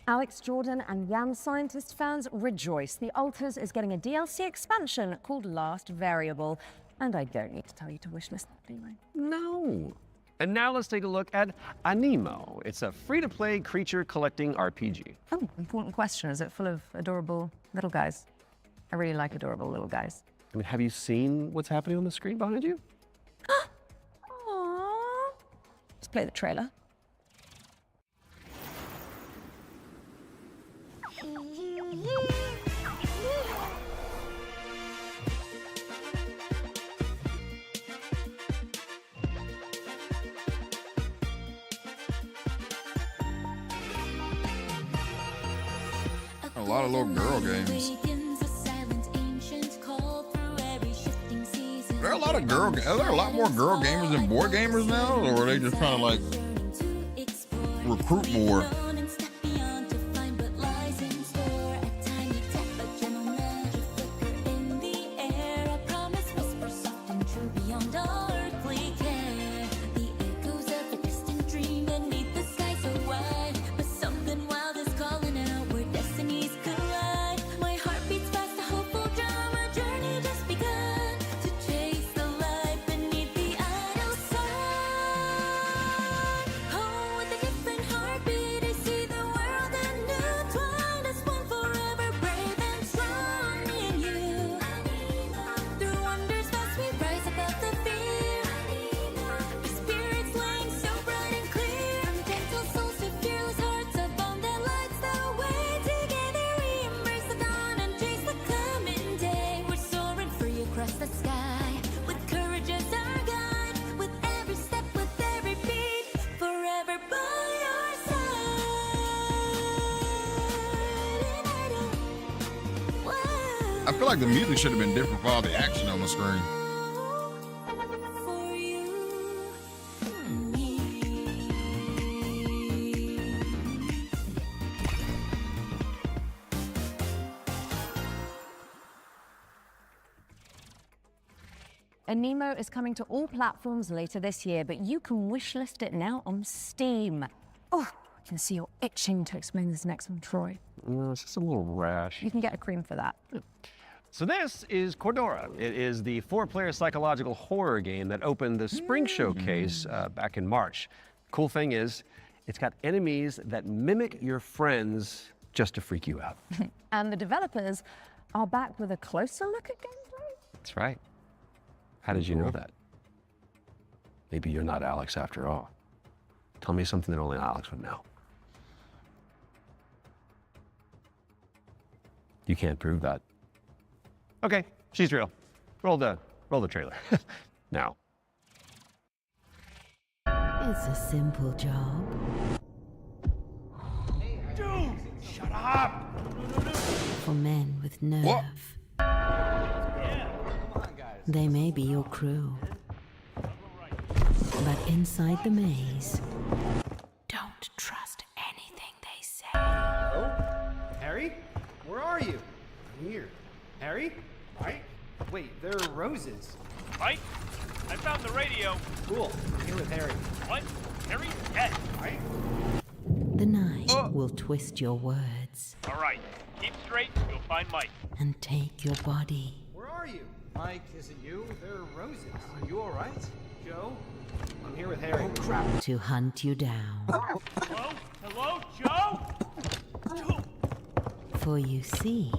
Alex Jordan and Yam Scientist fans rejoice. The Alters is getting a DLC expansion called Last Variable. And I don't need to tell you to wishlist that, do I? No. And now let's take a look at Anemo. It's a free-to-play creature collecting RPG. Oh, important question. Is it full of adorable little guys? I really like adorable little guys. I mean, have you seen what's happening on the screen behind you? Aww. Let's play the trailer. A lot of little girl games. Are there a lot of are there a lot more girl gamers than boy gamers now, or are they just trying to like recruit more? I feel like the music should have been different for all the action on the screen. And Nemo is coming to all platforms later this year, but you can wishlist it now on Steam. Oh, I can see you're itching to explain this next one, Troy. No, it's just a little rash. You can get a cream for that. So this is Cordura. It is the 4-player psychological horror game that opened the Spring Showcase back in March. Cool thing is, it's got enemies that mimic your friends just to freak you out. And the developers are back with a closer look at gameplay. That's right. How did you know that? Maybe you're not Alex after all. Tell me something that only Alex would know. You can't prove that. Okay, she's real. Roll the trailer. Now. It's a simple job. Dude, shut up! For men with nerve. They may be your crew. But inside the maze, don't trust anything they say. Hello? Harry? Where are you? I'm here. Harry? Mike? Wait, there are roses. Mike, I found the radio. Cool. I'm here with Harry. What? Harry's dead. Mike? The night will twist your words All right, keep straight. You'll find Mike. and take your body. Where are you? Mike, is it you? There are roses. Are you all right? Joe? I'm here with Harry. Oh, crap. To hunt you down. Hello? Hello, Joe? For you see,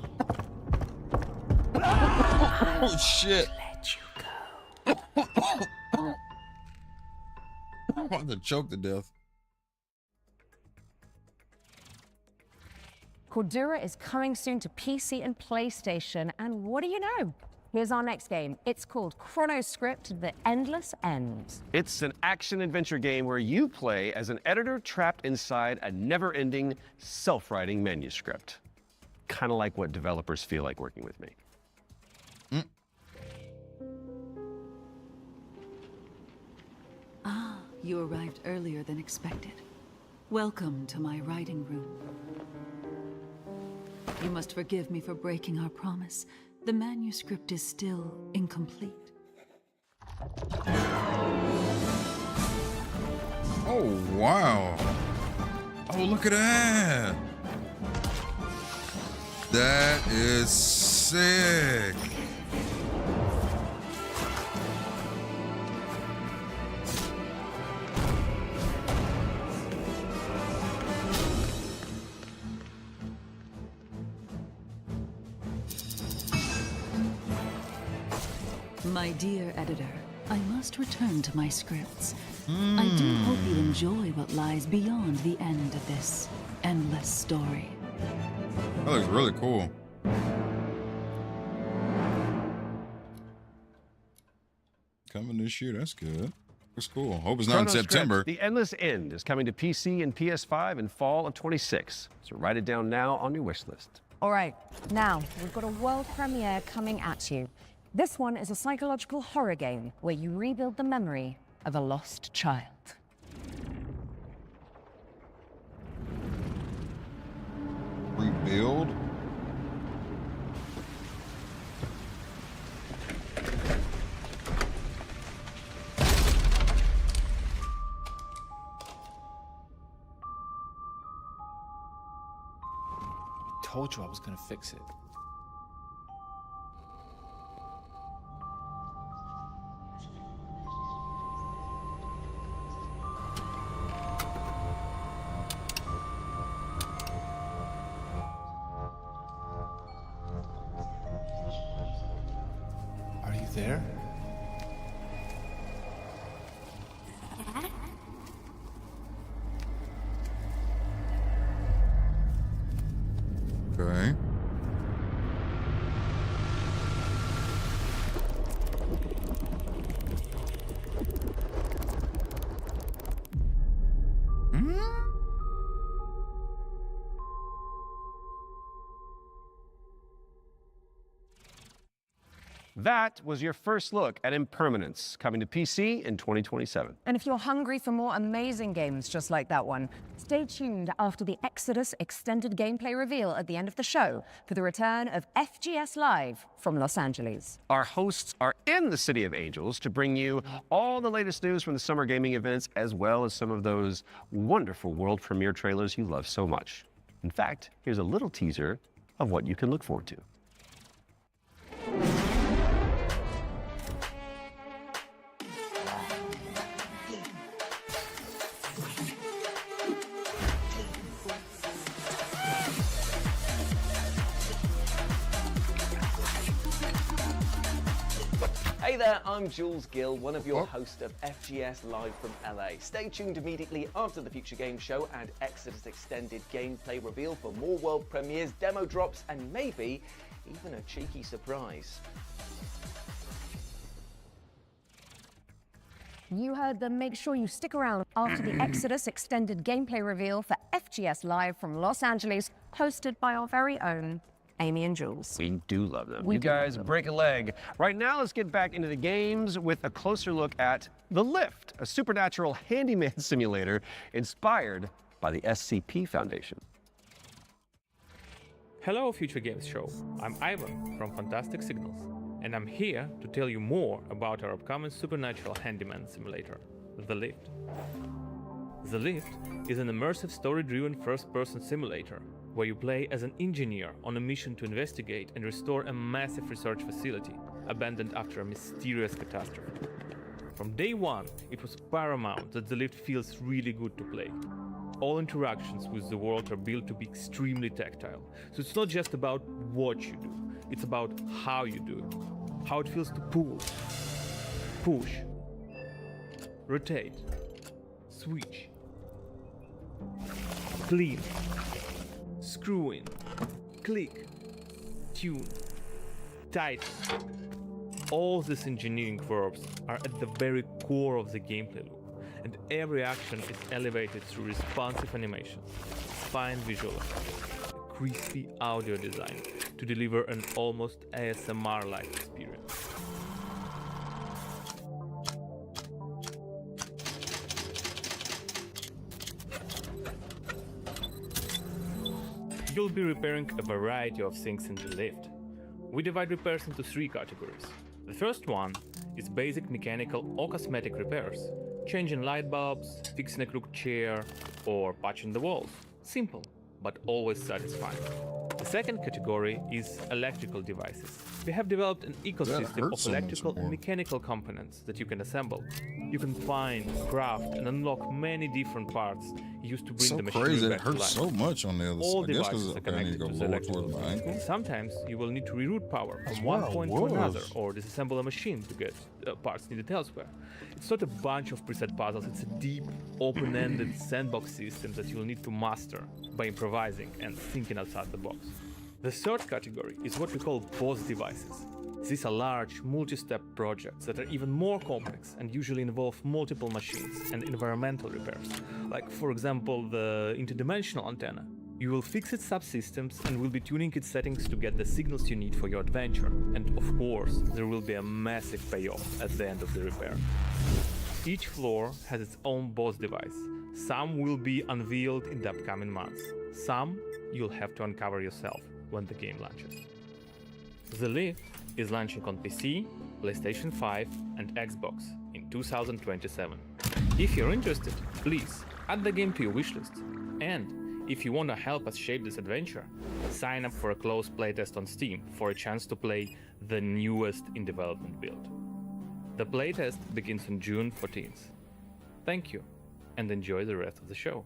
Oh shit! I'm about to choke to death. Cordura is coming soon to PC and PlayStation, and what do you know? Here's our next game. It's called Chronoscript: The Endless Ends. It's an action-adventure game where you play as an editor trapped inside a never-ending, self-writing manuscript. Kind of like what developers feel like working with me. Ah, you arrived earlier than expected. Welcome to my writing room. You must forgive me for breaking our promise. The manuscript is still incomplete. Oh wow! Oh look at that! That is sick. My dear editor, I must return to my scripts. I do hope you enjoy what lies beyond the end of this endless story. That looks really cool. Coming this year, that's good. Looks cool. Hope it's not in Chronoscript: September. The Endless End is coming to PC and PS5 in fall of 26. So write it down now on your wish list. All right, now we've got a world premiere coming at you. This one is a psychological horror game where you rebuild the memory of a lost child. Rebuild? Told you I was gonna fix it. Are you there? Okay. That was your first look at Impermanence, coming to PC in 2027. And if you're hungry for more amazing games just like that one, stay tuned after the Exodus extended gameplay reveal at the end of the show for the return of FGS Live from Los Angeles. Our hosts are in the City of Angels to bring you all the latest news from the summer gaming events, as well as some of those wonderful world premiere trailers you love so much. In fact, here's a little teaser of what you can look forward to. Hey there, I'm Jules Gill, one of your hosts of FGS Live from LA. Stay tuned immediately after the Future Game Show and Exodus Extended gameplay reveal for more world premieres, demo drops, and maybe even a cheeky surprise. You heard them. Make sure you stick around after the Exodus extended gameplay reveal for FGS Live from Los Angeles, hosted by our very own Amy and Jules. We do love them. We You do love guys them. break a leg. Right now, let's get back into the games with a closer look at The Lift, a supernatural handyman simulator inspired by the SCP Foundation. Hello, Future Games Show. I'm Ivan from Fantastic Signals, and I'm here to tell you more about our upcoming supernatural handyman simulator, The Lift. The Lift is an immersive story-driven first-person simulator where you play as an engineer on a mission to investigate and restore a massive research facility abandoned after a mysterious catastrophe. From day one, it was paramount that The Lift feels really good to play. All interactions with the world are built to be extremely tactile, so it's not just about what you do, it's about how you do it. How it feels to pull, push, rotate, switch, clean, screw in, click, tune, tighten. All these engineering verbs are at the very core of the gameplay loop, and every action is elevated through responsive animations, fine visual effects, a crispy audio design to deliver an almost ASMR-like experience. You'll be repairing a variety of things in the lift. We divide repairs into 3 categories. The first one is basic mechanical or cosmetic repairs, changing light bulbs, fixing a crooked chair, or patching the walls. Simple, but always satisfying. The second category is electrical devices. We have developed an ecosystem of electrical and mechanical components that you can assemble. You can find, craft, and unlock many different parts used to bring So the machinery crazy, it back to hurts life. so much on the other All side. I guess 'cause devices are I need to connected go to the lower electrical towards my grid. ankle. Sometimes you will need to reroute power That's from one where I point to another, was. or disassemble a machine to get parts needed elsewhere. It's not a bunch of preset puzzles, it's a deep, open-ended sandbox system that you'll need to master by improvising and thinking outside the box. The third category is what we call boss devices. These are large, multi-step projects that are even more complex and usually involve multiple machines and environmental repairs, like, for example, the interdimensional antenna. You will fix its subsystems and will be tuning its settings to get the signals you need for your adventure. And of course, there will be a massive payoff at the end of the repair. Each floor has its own boss device. Some will be unveiled in the upcoming months. Some you'll have to uncover yourself when the game launches. The Lift is launching on PC, PlayStation 5 and Xbox in 2027. If you're interested, please add the game to your wishlist. And if you want to help us shape this adventure, sign up for a closed playtest on Steam for a chance to play the newest in development build. The playtest begins on June 14th. Thank you, and enjoy the rest of the show.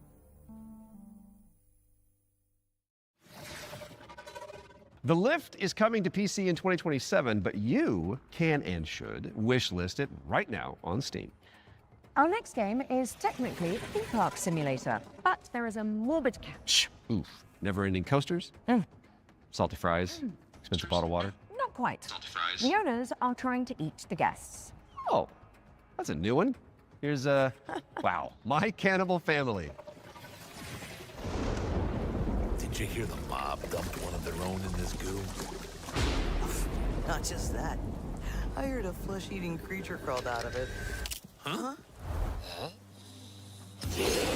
The Lift is coming to PC in 2027, but you can and should wishlist it right now on Steam. Our next game is technically a theme park simulator, but there is a morbid catch. Oof. Never-ending coasters? Salty fries? Expensive bottled water? Not quite. Salty fries. The owners are trying to eat the guests. Oh, that's a new one. Here's wow, My Cannibal Family. Did you hear the mob dumped one of their own in this goo? Not just that. I heard a flesh-eating creature crawled out of it. Huh? Okay.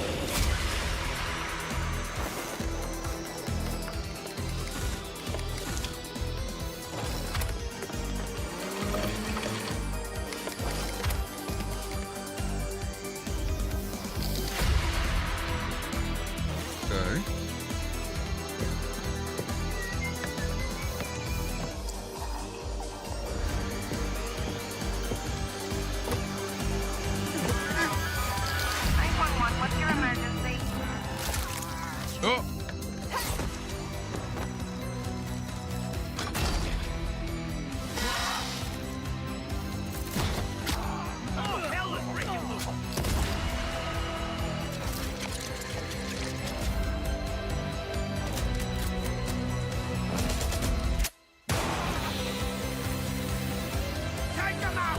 What's your emergency? Oh! Oh, hell is breaking loose! Take him out!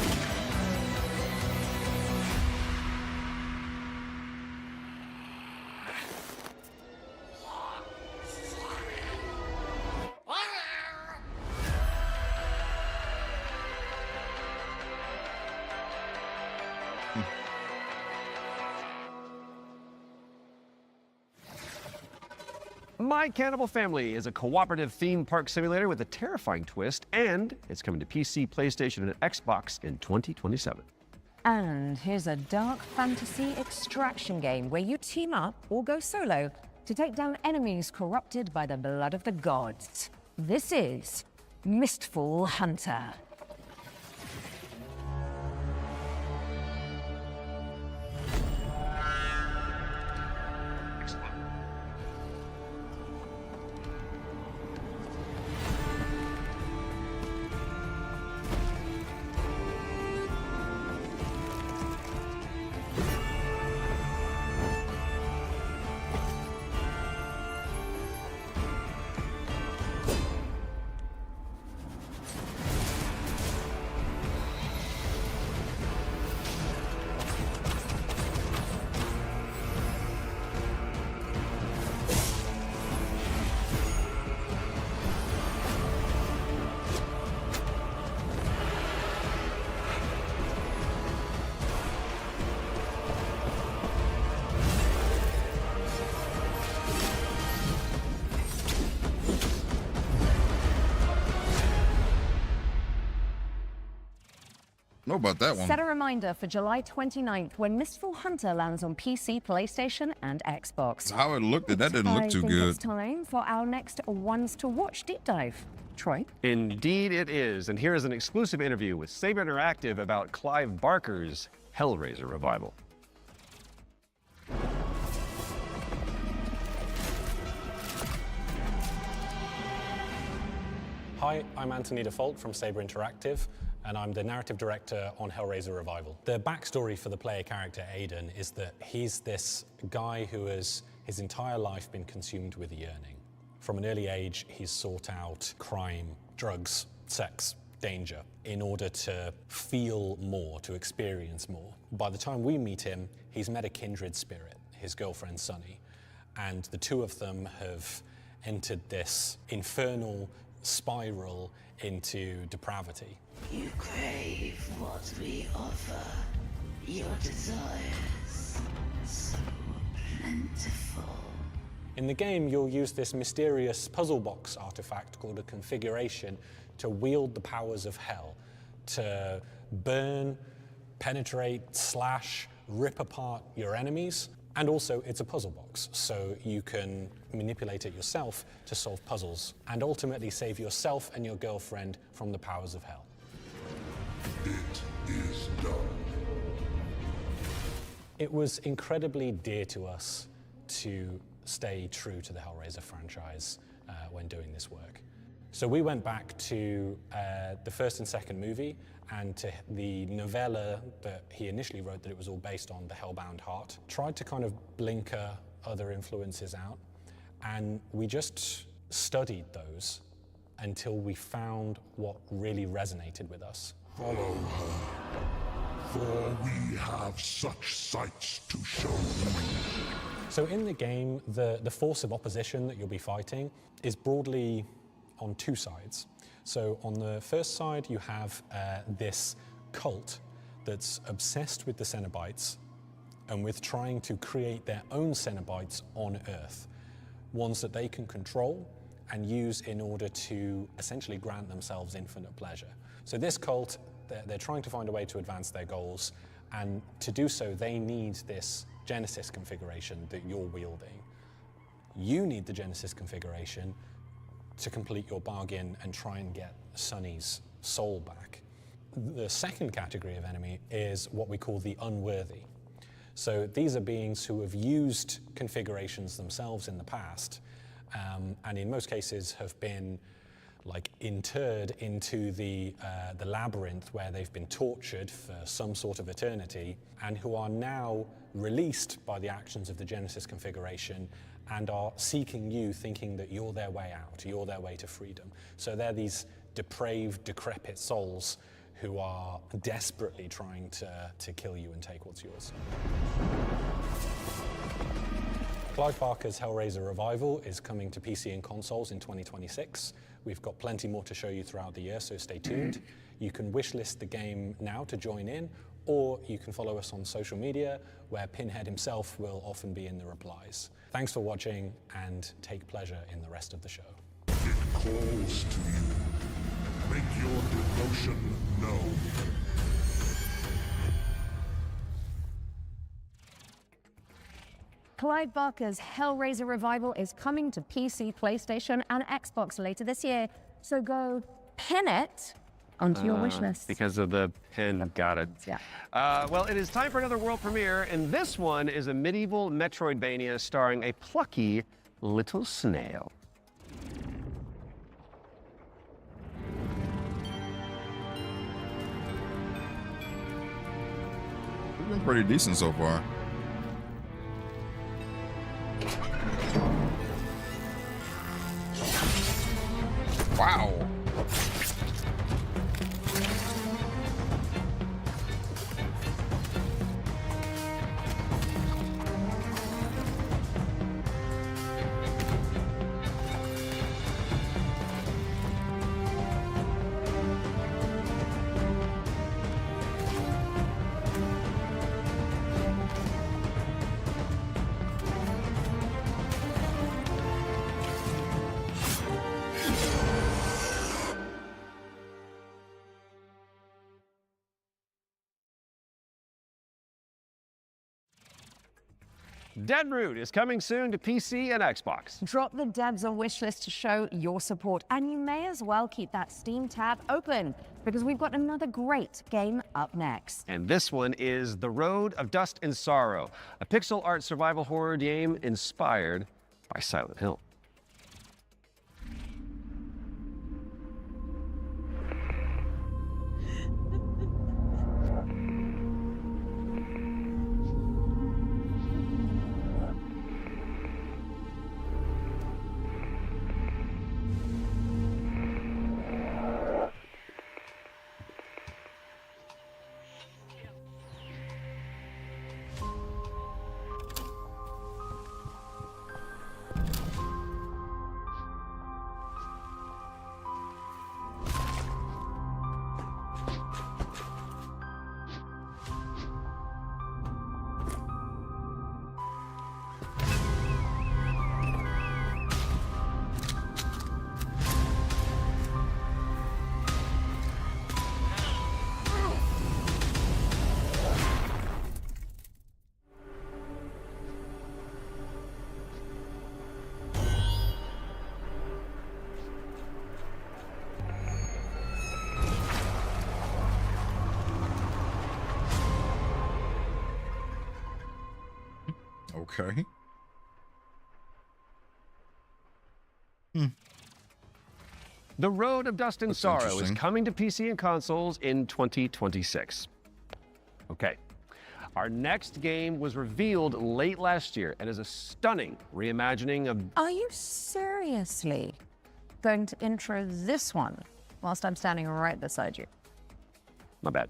My Cannibal Family is a cooperative theme park simulator with a terrifying twist, and it's coming to PC, PlayStation, and Xbox in 2027. And here's a dark fantasy extraction game where you team up or go solo to take down enemies corrupted by the blood of the gods. This is Mistfall Hunter. Know about that one. Set a reminder for July 29th when Mistfall Hunter lands on PC, PlayStation, and Xbox. How it looked, that didn't look too I think good. it's time for our next Ones to Watch deep dive. Troy? Indeed it is, and here is an exclusive interview with Saber Interactive about Clive Barker's Hellraiser revival. Hi, I'm Anthony Default from Saber Interactive, and I'm the narrative director on Hellraiser Revival. The backstory for the player character Aiden is that he's this guy who has his entire life been consumed with yearning. From an early age, he's sought out crime, drugs, sex, danger in order to feel more, to experience more. By the time we meet him, he's met a kindred spirit, his girlfriend Sunny, and the two of them have entered this infernal spiral into depravity. You crave what we offer. Your desires so plentiful. In the game, you'll use this mysterious puzzle box artifact called a configuration to wield the powers of hell, to burn, penetrate, slash, rip apart your enemies. And also, it's a puzzle box, so you can manipulate it yourself to solve puzzles and ultimately save yourself and your girlfriend from the powers of hell. It is done. It was incredibly dear to us to stay true to the Hellraiser franchise when doing this work. So we went back to the first and second movie and to the novella that he initially wrote that it was all based on, The Hellbound Heart. Tried to kind of blinker other influences out, and we just studied those until we found what really resonated with us. Follow her, for we have such sights to show you. So in the game, the force of opposition that you'll be fighting is broadly on two sides. So on the first side, you have this cult that's obsessed with the Cenobites and with trying to create their own Cenobites on Earth, ones that they can control and use in order to essentially grant themselves infinite pleasure. So this cult, they're trying to find a way to advance their goals, and to do so, they need this Genesis configuration that you're wielding. You need the Genesis configuration to complete your bargain and try and get Sonny's soul back. The second category of enemy is what we call the unworthy. So these are beings who have used configurations themselves in the past, and in most cases have been like interred into the labyrinth where they've been tortured for some sort of eternity, and who are now released by the actions of the Genesis configuration and are seeking you, thinking that you're their way out, you're their way to freedom. So they're these depraved, decrepit souls who are desperately trying to kill you and take what's yours. Clive Barker's Hellraiser Revival is coming to PC and consoles in 2026. We've got plenty more to show you throughout the year, so stay tuned. You can wishlist the game now to join in, or you can follow us on social media, where Pinhead himself will often be in the replies. Thanks for watching, and take pleasure in the rest of the show. It calls to you. Make your devotion known. Clive Barker's Hellraiser Revival is coming to PC, PlayStation, and Xbox later this year. So go pin it onto your wish list. Because of the pin, got it. Yeah. Well, it is time for another world premiere, and this one is a medieval Metroidvania starring a plucky little snail. It's been pretty decent so far. Wow. Deadroot is coming soon to PC and Xbox. Drop the devs on wishlist to show your support, and you may as well keep that Steam tab open, because we've got another great game up next. And this one is The Road of Dust and Sorrow, a pixel art survival horror game inspired by Silent Hill. Okay. The Road of Dust and That's Sorrow is interesting. coming to PC and consoles in 2026. Okay. Our next game was revealed late last year and is a stunning reimagining of... Are you seriously going to intro this one whilst I'm standing right beside you? My bad.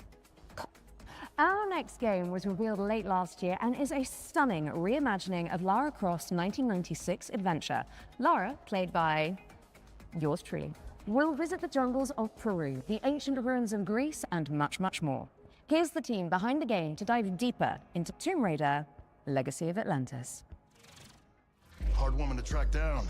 Our next game was revealed late last year and is a stunning reimagining of Lara Croft's 1996 adventure. Lara, played by yours truly, will visit the jungles of Peru, the ancient ruins of Greece, and much, much more. Here's the team behind the game to dive deeper into Tomb Raider: Legacy of Atlantis. Hard woman to track down.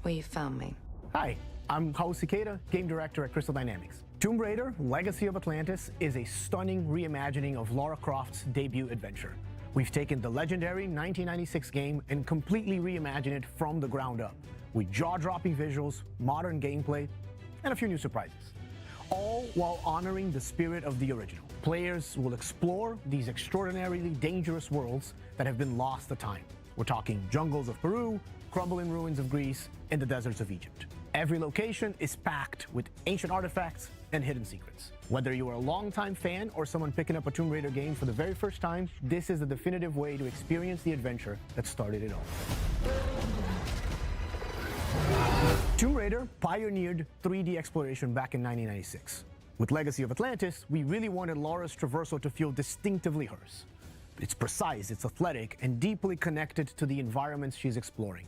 Well, you found me. Hi, I'm Hao Cicada, game director at Crystal Dynamics. Tomb Raider: Legacy of Atlantis is a stunning reimagining of Lara Croft's debut adventure. We've taken the legendary 1996 game and completely reimagined it from the ground up, with jaw-dropping visuals, modern gameplay, and a few new surprises. All while honoring the spirit of the original. Players will explore these extraordinarily dangerous worlds that have been lost to time. We're talking jungles of Peru, crumbling ruins of Greece, and the deserts of Egypt. Every location is packed with ancient artifacts and hidden secrets. Whether you are a longtime fan or someone picking up a Tomb Raider game for the very first time, this is the definitive way to experience the adventure that started it all. Tomb Raider pioneered 3D exploration back in 1996. With Legacy of Atlantis, we really wanted Lara's traversal to feel distinctively hers. It's precise, it's athletic, and deeply connected to the environments she's exploring.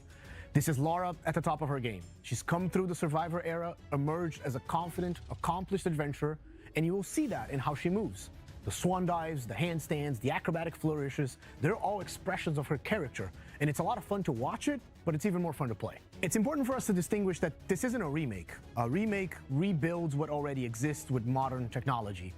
This is Lara at the top of her game. She's come through the Survivor era, emerged as a confident, accomplished adventurer, and you will see that in how she moves. The swan dives, the handstands, the acrobatic flourishes, they're all expressions of her character, and it's a lot of fun to watch it, but it's even more fun to play. It's important for us to distinguish that this isn't a remake. A remake rebuilds what already exists with modern technology.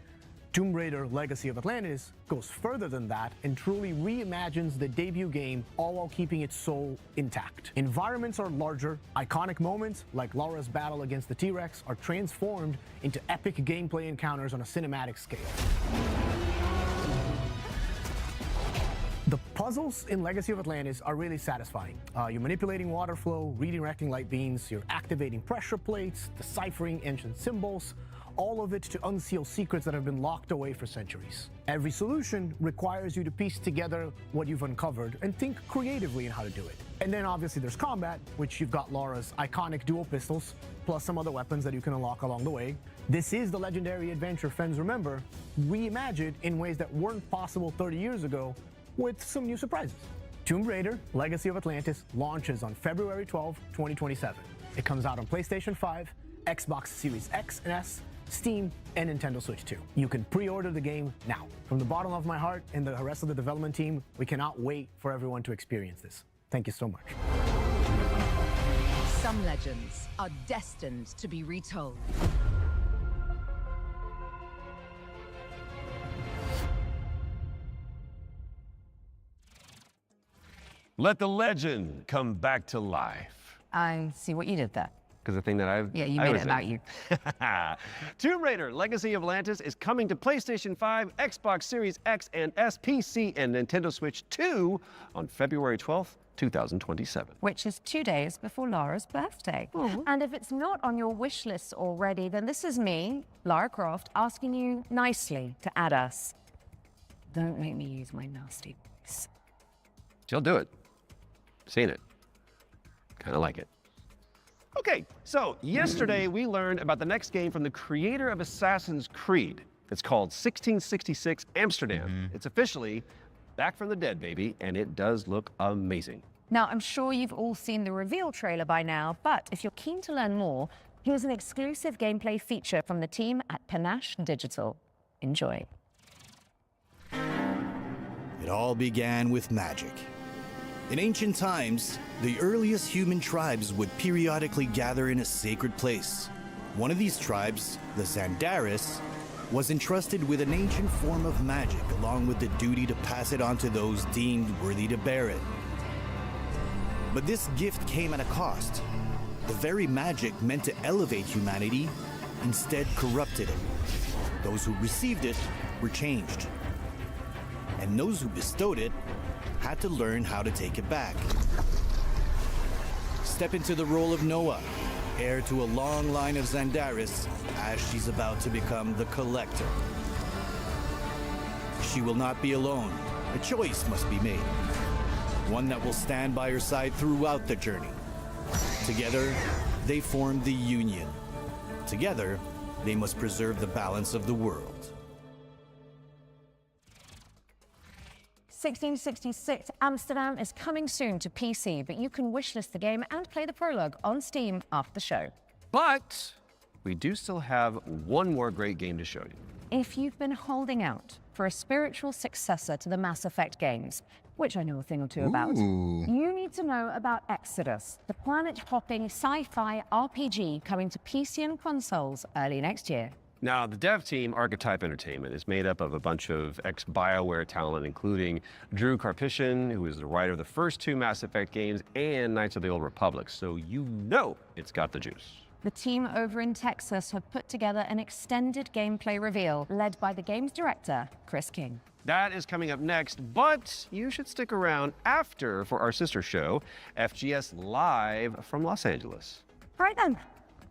Tomb Raider: Legacy of Atlantis goes further than that and truly reimagines the debut game, all while keeping its soul intact. Environments are larger, iconic moments like Lara's battle against the T-Rex are transformed into epic gameplay encounters on a cinematic scale. The puzzles in Legacy of Atlantis are really satisfying. You're manipulating water flow, redirecting light beams, you're activating pressure plates, deciphering ancient symbols, all of it to unseal secrets that have been locked away for centuries. Every solution requires you to piece together what you've uncovered and think creatively in how to do it. And then obviously there's combat, which you've got Lara's iconic dual pistols, plus some other weapons that you can unlock along the way. This is the legendary adventure fans remember, reimagined in ways that weren't possible 30 years ago, with some new surprises. Tomb Raider: Legacy of Atlantis launches on February 12, 2027. It comes out on PlayStation 5, Xbox Series X and S, Steam, and Nintendo Switch 2. You can pre-order the game now. From the bottom of my heart and the rest of the development team, we cannot wait for everyone to experience this. Thank you so much. Some legends are destined to be retold. Let the legend come back to life. I see what you did there. Because the thing that Yeah, you made it about you. Tomb Raider: Legacy of Atlantis is coming to PlayStation 5, Xbox Series X and S, PC, and Nintendo Switch 2 on February 12th, 2027. Which is 2 days before Lara's birthday. And if it's not on your wish list already, then this is me, Lara Croft, asking you nicely to add us. Don't make me use my nasty voice. She'll do it. Seen it. Kind of like it. Okay, so yesterday we learned about the next game from the creator of Assassin's Creed. It's called 1666 Amsterdam. It's officially back from the dead, baby, and it does look amazing. Now, I'm sure you've all seen the reveal trailer by now, but if you're keen to learn more, here's an exclusive gameplay feature from the team at Panache Digital. Enjoy. It all began with magic. In ancient times, the earliest human tribes would periodically gather in a sacred place. One of these tribes, the Zandaris, was entrusted with an ancient form of magic along with the duty to pass it on to those deemed worthy to bear it. But this gift came at a cost. The very magic meant to elevate humanity instead corrupted it. Those who received it were changed. And those who bestowed it had to learn how to take it back. Step into the role of Noah, heir to a long line of Zandaris, as she's about to become the Collector. She will not be alone. A choice must be made. One that will stand by her side throughout the journey. Together, they form the Union. Together, they must preserve the balance of the world. 1666 Amsterdam is coming soon to PC, but you can wishlist the game and play the prologue on Steam after the show. But we do still have one more great game to show you. If you've been holding out for a spiritual successor to the Mass Effect games, which I know a thing or two about, you need to know about Exodus, the planet-hopping sci-fi RPG coming to PC and consoles early next year. Now, the dev team, Archetype Entertainment, is made up of a bunch of ex-BioWare talent, including Drew Karpyshyn, who is the writer of the first 2 Mass Effect games, and Knights of the Old Republic, so you know it's got the juice. The team over in Texas have put together an extended gameplay reveal led by the game's director, Chris King. That is coming up next, but you should stick around after for our sister show, FGS Live from Los Angeles. Right then.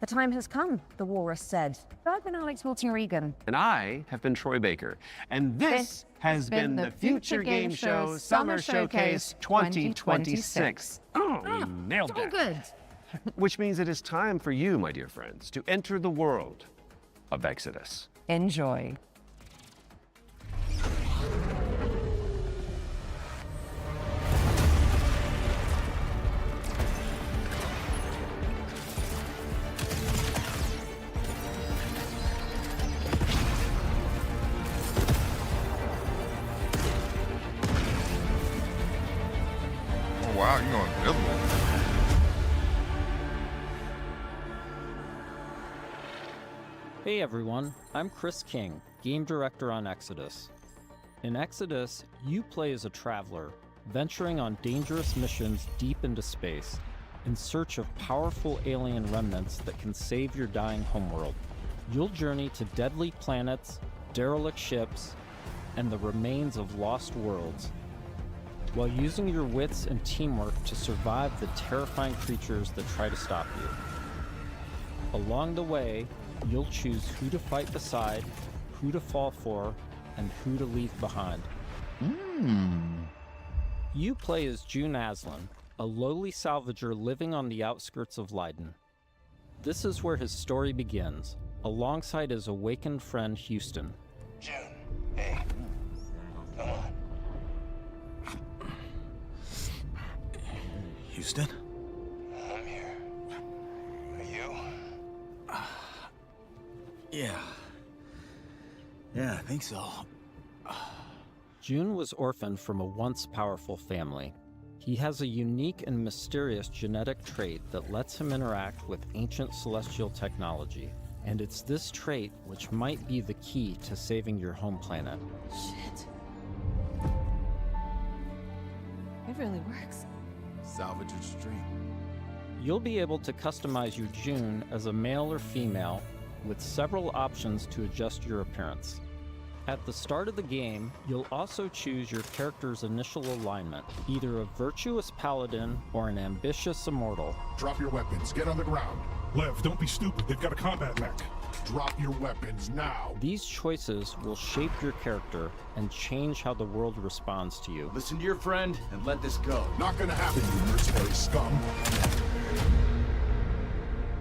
The time has come, the walrus said. I've been Alex Wilton-Regan. And I have been Troy Baker. And this has been the Future Game Show Summer Showcase 2026. Oh, we nailed that. Good. Which means it is time for you, my dear friends, to enter the world of Exodus. Enjoy. Wow, you're going invisible. Hey everyone, I'm Chris King, Game Director on Exodus. In Exodus, you play as a traveler, venturing on dangerous missions deep into space, in search of powerful alien remnants that can save your dying homeworld. You'll journey to deadly planets, derelict ships, and the remains of lost worlds, while using your wits and teamwork to survive the terrifying creatures that try to stop you. Along the way, you'll choose who to fight beside, who to fall for, and who to leave behind. You play as June Aslan, a lowly salvager living on the outskirts of Leiden. This is where his story begins, alongside his awakened friend Houston. June, hey, come on. Houston? I'm here. Are you? Yeah, I think so. June was orphaned from a once powerful family. He has a unique and mysterious genetic trait that lets him interact with ancient celestial technology. And it's this trait which might be the key to saving your home planet. Shit. It really works. Salvage your dream. You'll be able to customize your June as a male or female, with several options to adjust your appearance. At the start of the game, you'll also choose your character's initial alignment, either a virtuous paladin or an ambitious immortal. Drop your weapons. Get on the ground. Lev, don't be stupid. They've got a combat mech. Drop your weapons now. These choices will shape your character and change how the world responds to you. Listen to your friend and let this go. Not gonna happen, you mercenary scum.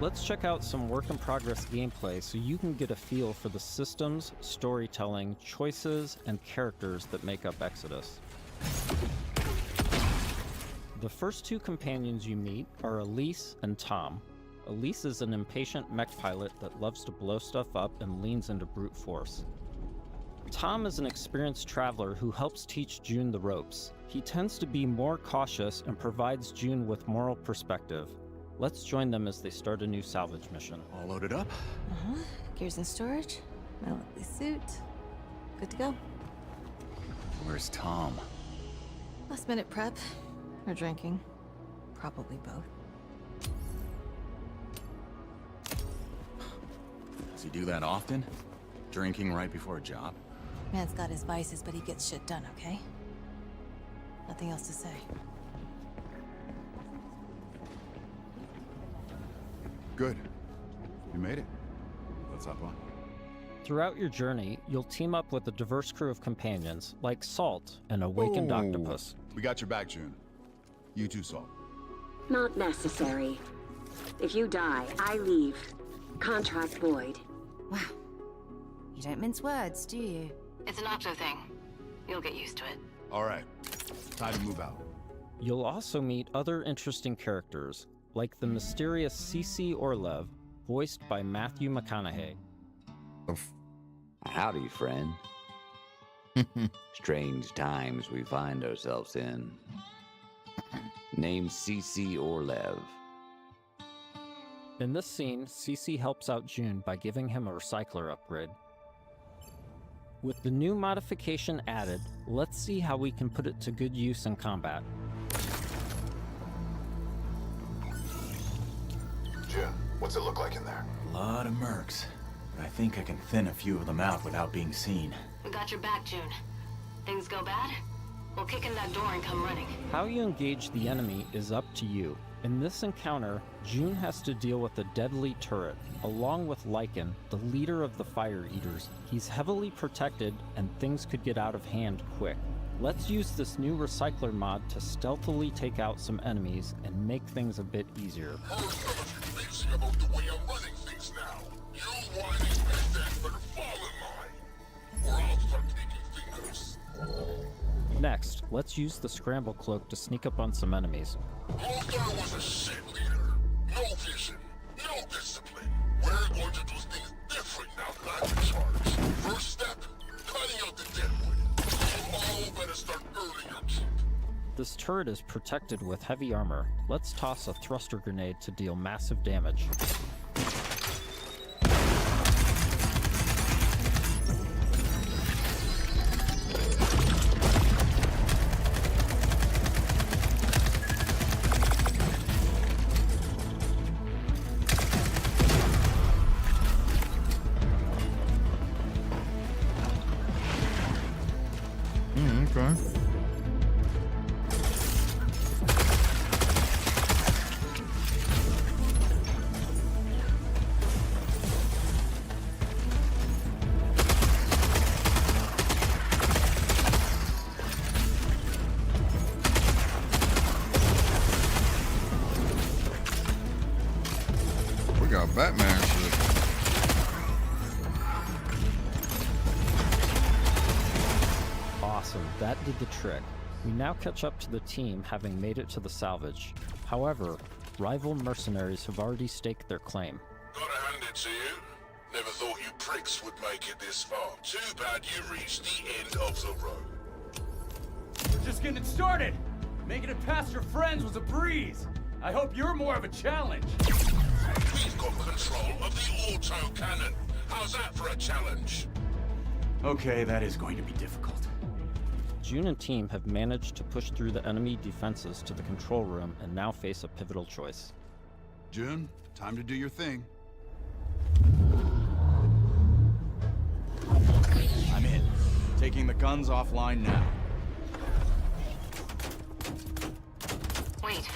Let's check out some work-in-progress gameplay so you can get a feel for the systems, storytelling, choices, and characters that make up Exodus. The first 2 companions you meet are Elise and Tom. Elise is an impatient mech pilot that loves to blow stuff up and leans into brute force. Tom is an experienced traveler who helps teach June the ropes. He tends to be more cautious and provides June with moral perspective. Let's join them as they start a new salvage mission. All loaded up? Gears in storage. My lovely suit. Good to go. Where's Tom? Last minute prep. Or drinking. Probably both. Does he do that often? Drinking right before a job? Man's got his vices, but he gets shit done, okay? Nothing else to say. Good. You made it. Let's hop on. Throughout your journey, you'll team up with a diverse crew of companions, like Salt, an awakened octopus. We got your back, June. You too, Salt. Not necessary. If you die, I leave. Contract void. Wow. You don't mince words, do you? It's an octo thing. You'll get used to it. All right, time to move out. You'll also meet other interesting characters, like the mysterious C.C. Orlev, voiced by Matthew McConaughey. Howdy, friend. Strange times we find ourselves in. Named C.C. Orlev. In this scene, CC helps out June by giving him a recycler upgrade. With the new modification added, let's see how we can put it to good use in combat. June, what's it look like in there? A lot of mercs, but I think I can thin a few of them out without being seen. We got your back, June. Things go bad, we'll kick in that door and come running. How you engage the enemy is up to you. In this encounter, June has to deal with a deadly turret, along with Lycan, the leader of the Fire Eaters. He's heavily protected, and things could get out of hand quick. Let's use this new recycler mod to stealthily take out some enemies and make things a bit easier. About the way I'm running things now. You whining peasants better fall in line, or I'll start taking fingers. Next, let's use the scramble cloak to sneak up on some enemies. Lothar was a shit leader. No vision, no discipline. We're going to do things different now that I'm in charge. First step, cutting out the deadwood. You all better start earning your keep. This turret is protected with heavy armor. Let's toss a thruster grenade to deal massive damage. Okay. We got Batman shit. Awesome, that did the trick. We now catch up to the team having made it to the salvage. However, rival mercenaries have already staked their claim. Gotta hand it to you. Never thought you pricks would make it this far. Too bad you reached the end of the road. We're just getting started. Making it past your friends was a breeze. I hope you're more of a challenge. We've got control of the auto cannon. How's that for a challenge? Okay, that is going to be difficult. June and team have managed to push through the enemy defenses to the control room and now face a pivotal choice. June, time to do your thing. I'm in. Taking the guns offline now. Wait.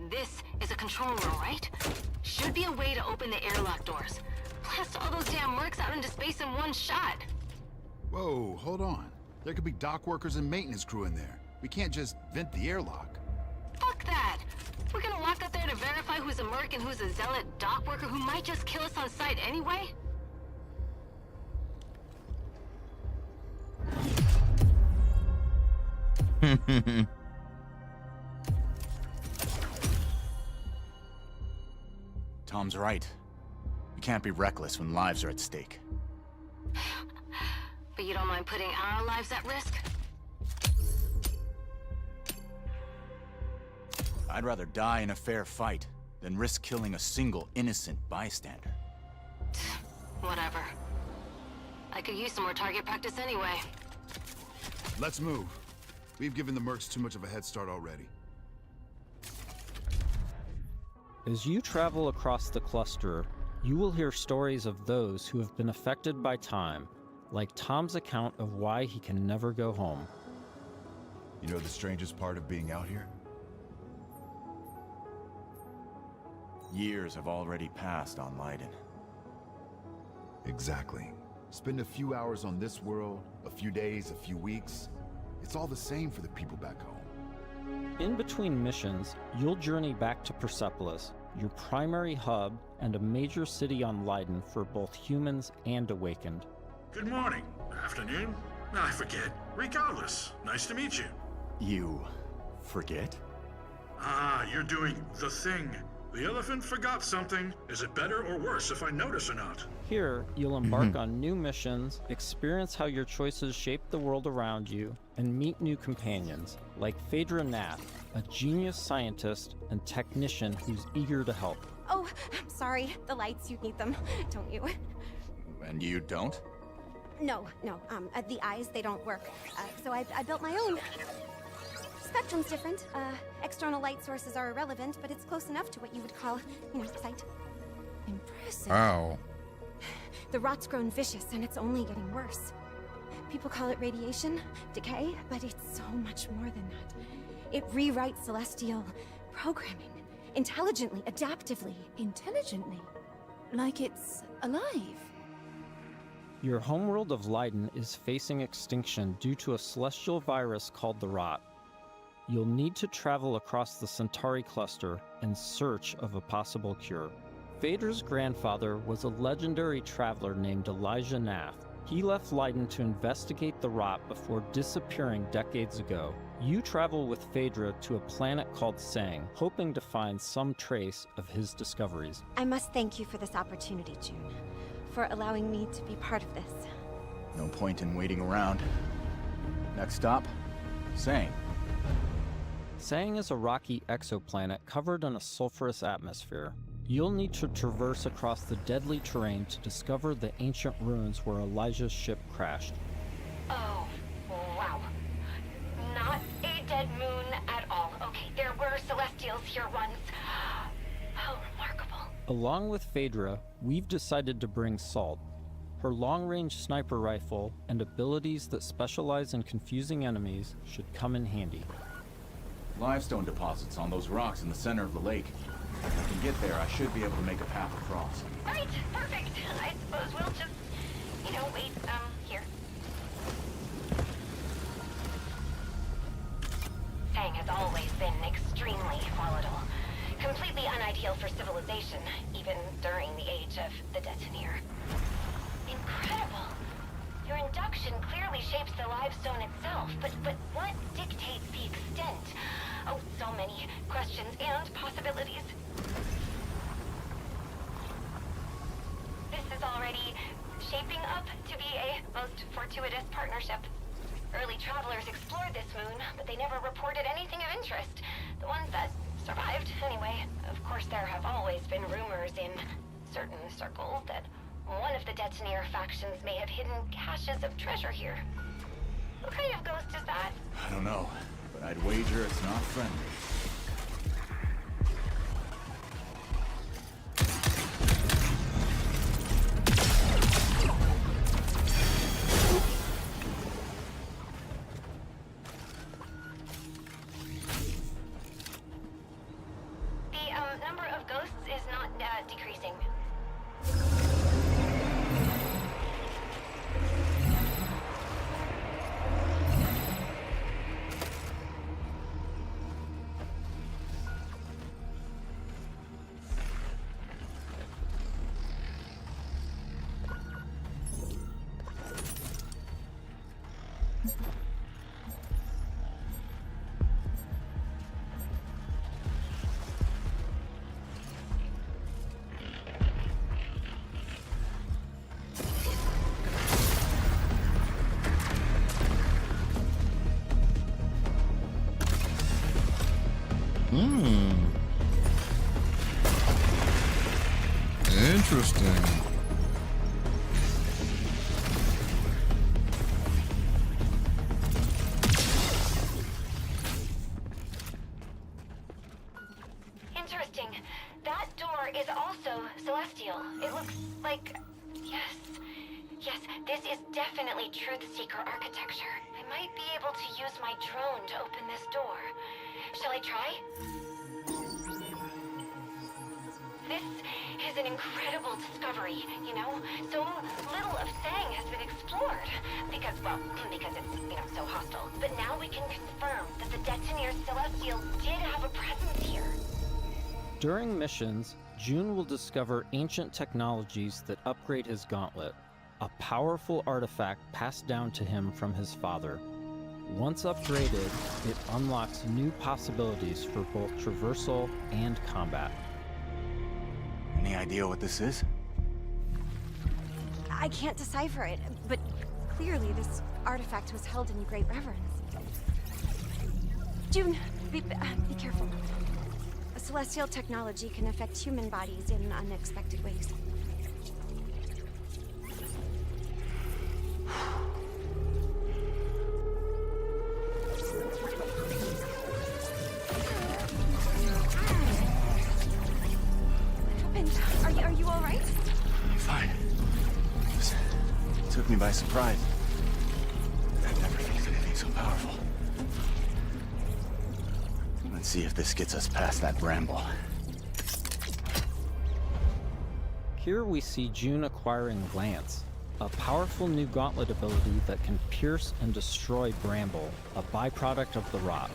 This is a control room, right? Should be a way to open the airlock doors. Blast all those damn mercs out into space in one shot. Whoa, hold on. There could be dock workers and maintenance crew in there. We can't just vent the airlock. Fuck that! We're gonna walk up there to verify who's a merc and who's a zealot dock worker who might just kill us on sight anyway? Tom's right. You can't be reckless when lives are at stake. But you don't mind putting our lives at risk? I'd rather die in a fair fight than risk killing a single innocent bystander. Whatever. I could use some more target practice anyway. Let's move. We've given the mercs too much of a head start already. As you travel across the cluster, you will hear stories of those who have been affected by time, like Tom's account of why he can never go home. You know the strangest part of being out here? Years have already passed on Leiden. Exactly. Spend a few hours on this world, a few days, a few weeks. It's all the same for the people back home. In between missions, you'll journey back to Persepolis, your primary hub and a major city on Leiden for both humans and Awakened. Good morning. Afternoon. I forget. Regardless, nice to meet you. You forget? Ah, you're doing the thing. The elephant forgot something. Is it better or worse if I notice or not? Here, you'll embark on new missions, experience how your choices shape the world around you, and meet new companions, like Phaedra Nath, a genius scientist and technician who's eager to help. Oh, I'm sorry. The lights, you need them, don't you? And you don't? No. The eyes, they don't work. So I built my own. Spectrum's different. External light sources are irrelevant, but it's close enough to what you would call, sight. Impressive. Wow. The rot's grown vicious, and it's only getting worse. People call it radiation, decay, but it's so much more than that. It rewrites celestial programming. Intelligently, adaptively. Intelligently? Like it's alive? Your homeworld of Leiden is facing extinction due to a celestial virus called the Rot. You'll need to travel across the Centauri cluster in search of a possible cure. Phaedra's grandfather was a legendary traveler named Elijah Nath. He left Leiden to investigate the Rot before disappearing decades ago. You travel with Phaedra to a planet called Sang, hoping to find some trace of his discoveries. I must thank you for this opportunity, June. For allowing me to be part of this. No point in waiting around. Next stop, Sang. Sang is a rocky exoplanet covered in a sulfurous atmosphere. You'll need to traverse across the deadly terrain to discover the ancient ruins where Elijah's ship crashed. Oh, wow. Not a dead moon at all. Okay, there were Celestials here once. How remarkable. Along with Phaedra, we've decided to bring Salt. Her long-range sniper rifle and abilities that specialize in confusing enemies should come in handy. Limestone deposits on those rocks in the center of the lake. If I can get there, I should be able to make a path across. Right, perfect. I suppose we'll just, wait, here. Sang has always been extremely volatile. Completely unideal for civilization, even during the age of the Detoneer. Incredible. Your induction clearly shapes the limestone itself, but what dictates the extent? Oh, so many questions and possibilities. This is already shaping up to be a most fortuitous partnership. Early travelers explored this moon, but they never reported anything of interest. The ones that survived, anyway. Of course, there have always been rumors in certain circles that one of the Detoneer factions may have hidden caches of treasure here. What kind of ghost is that? I don't know, but I'd wager it's not friendly. The number of ghosts is not decreasing. Interesting. Interesting. That door is also celestial. It looks like... Yes, this is definitely Truth Seeker architecture. I might be able to use my drone to open this door. Shall I try? This is an incredible discovery, So little of Sang has been explored. Because it's, so hostile. But now we can confirm that the Detoneer Celestial did have a presence here. During missions, June will discover ancient technologies that upgrade his gauntlet. a powerful artifact passed down to him from his father. Once upgraded, it unlocks new possibilities for both traversal and combat. Any idea what this is? I can't decipher it, but clearly this artifact was held in great reverence. June, be careful. Celestial technology can affect human bodies in unexpected ways. Are you all right? I'm fine. It took me by surprise. I've never felt anything so powerful. Let's see if this gets us past that bramble. Here we see June acquiring Lance, a powerful new gauntlet ability that can pierce and destroy bramble, a byproduct of the rot.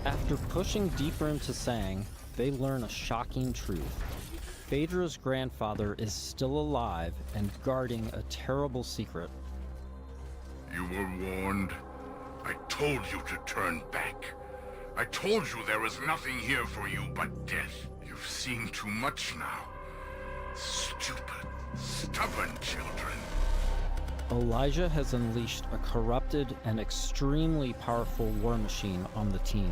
After pushing deeper into Sang, they learn a shocking truth. Phaedra's grandfather is still alive and guarding a terrible secret. You were warned. I told you to turn back. I told you there was nothing here for you but death. You've seen too much now. Stupid, stubborn children. Elijah has unleashed a corrupted and extremely powerful war machine on the team.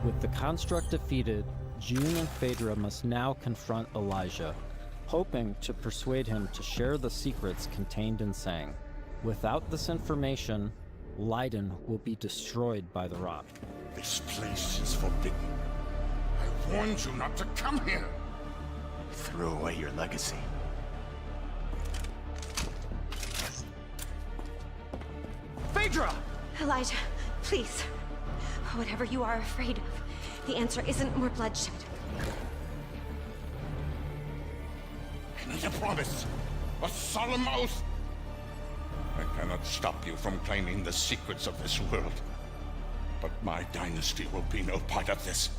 With the construct defeated, June and Phaedra must now confront Elijah, hoping to persuade him to share the secrets contained in Sang. Without this information, Leiden will be destroyed by the rot. This place is forbidden. I warned you not to come here. You threw away your legacy. Phaedra! Elijah, please. Whatever you are afraid of, the answer isn't more bloodshed. I need a promise. A solemn oath. I cannot stop you from claiming the secrets of this world. But my dynasty will be no part of this.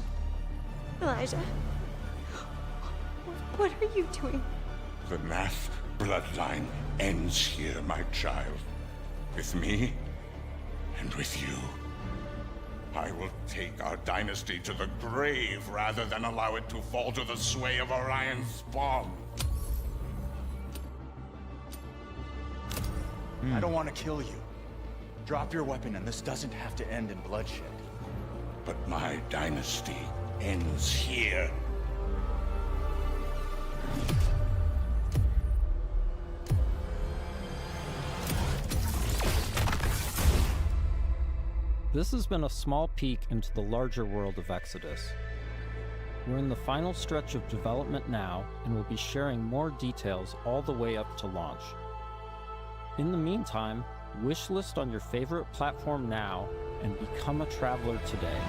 Elijah, what are you doing? The Nath bloodline ends here, my child. With me and with you. I will take our dynasty to the grave rather than allow it to fall to the sway of Orion's spawn. I don't want to kill you. Drop your weapon and this doesn't have to end in bloodshed. But my dynasty ends here. This has been a small peek into the larger world of Exodus. We're in the final stretch of development now, and we'll be sharing more details all the way up to launch. In the meantime, wishlist on your favorite platform now and become a traveler today.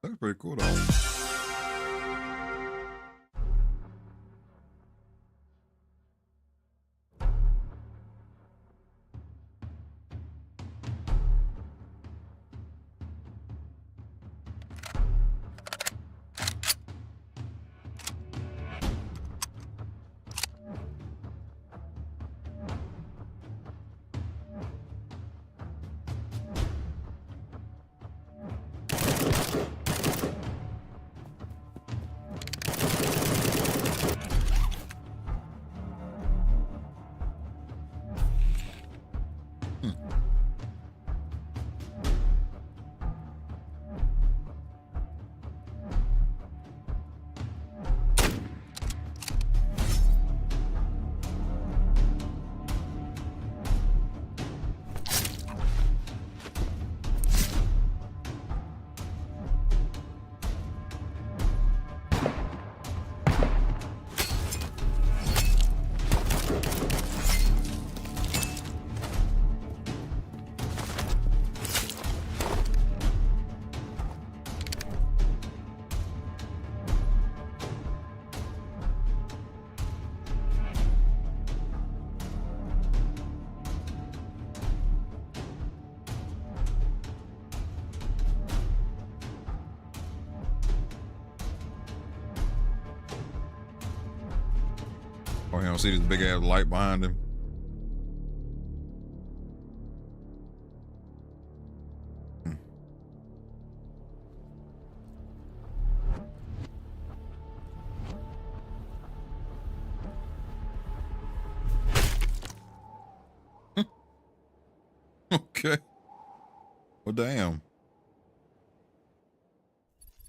That's pretty cool, though. Oh, you don't see this big ass light behind him. Okay. Well, damn.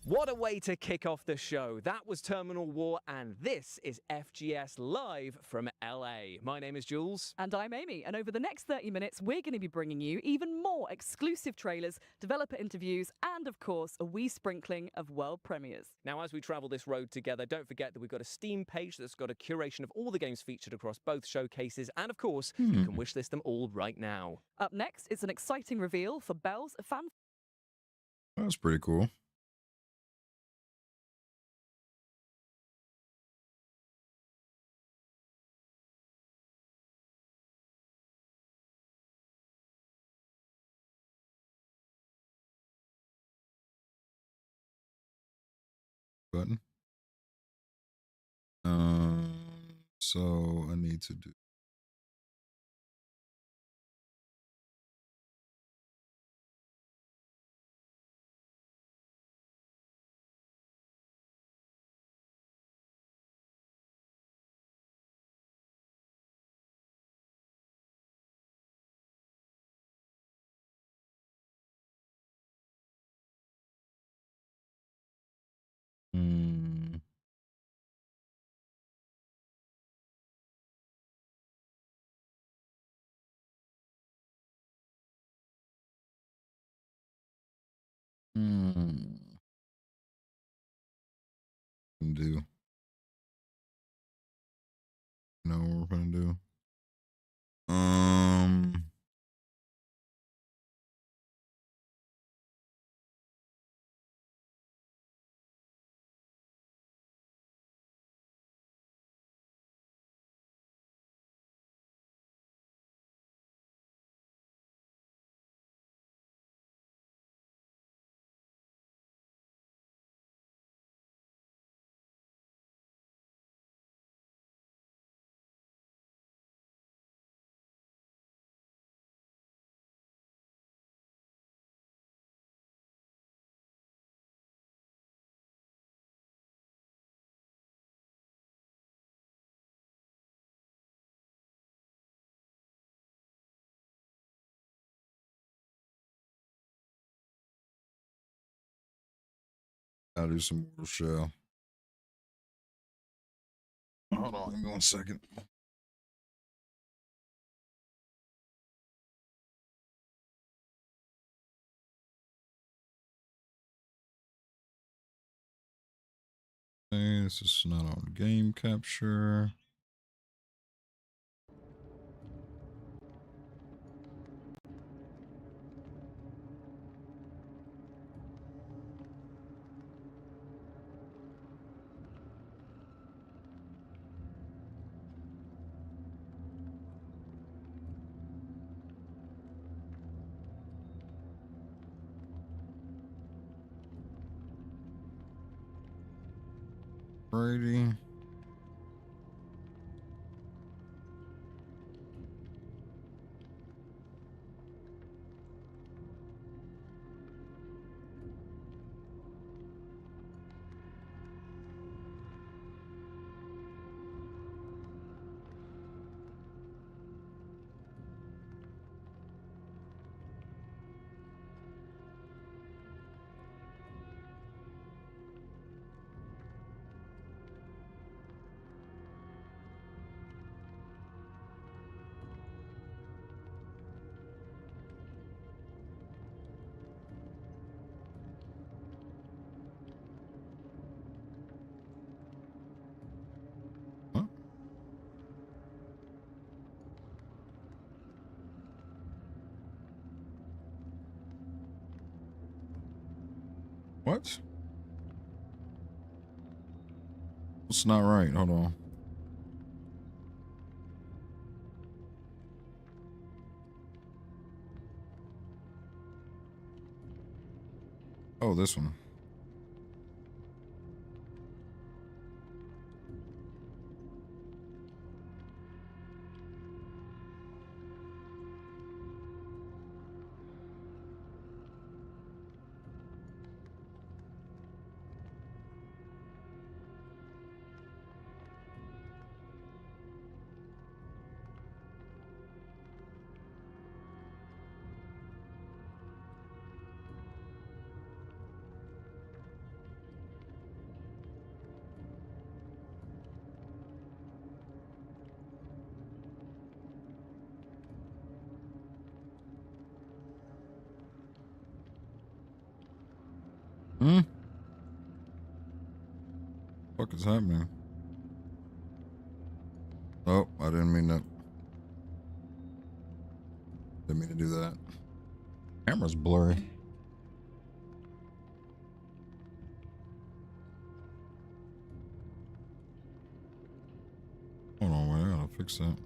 What a way to kick off the show. That was Terminal War, and this is FGS Live from LA. My name is Jules. And I'm Amy, and over the next 30 minutes, we're going to be bringing you even more exclusive trailers, developer interviews, and of course, a wee sprinkling of world premieres. Now, as we travel this road together, don't forget that we've got a Steam page that's got a curation of all the games featured across both showcases, and of course, you can wishlist them all right now. Up next, it's an exciting reveal for Belle's fan. That's pretty cool. Button. So I need to do. Do. You know what we're gonna do? I'll do some mortal shell. Hold on, give me 1 second. Okay, this is not on game capture. Brady. What? It's not right. Hold on. Oh, this one. What is happening? Oh, I didn't mean that. Didn't mean to do that. Camera's blurry. Hold on, wait, I gotta fix that.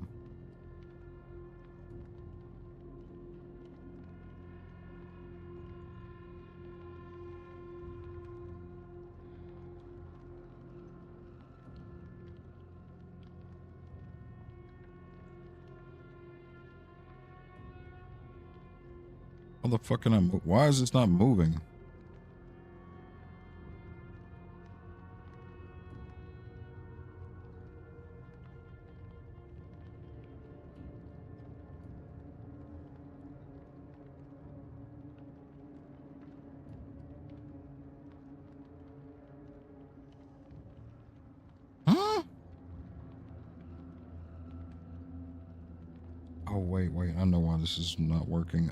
How the fuck can I move? Why is this not moving? Huh? Oh, wait. I know why this is not working.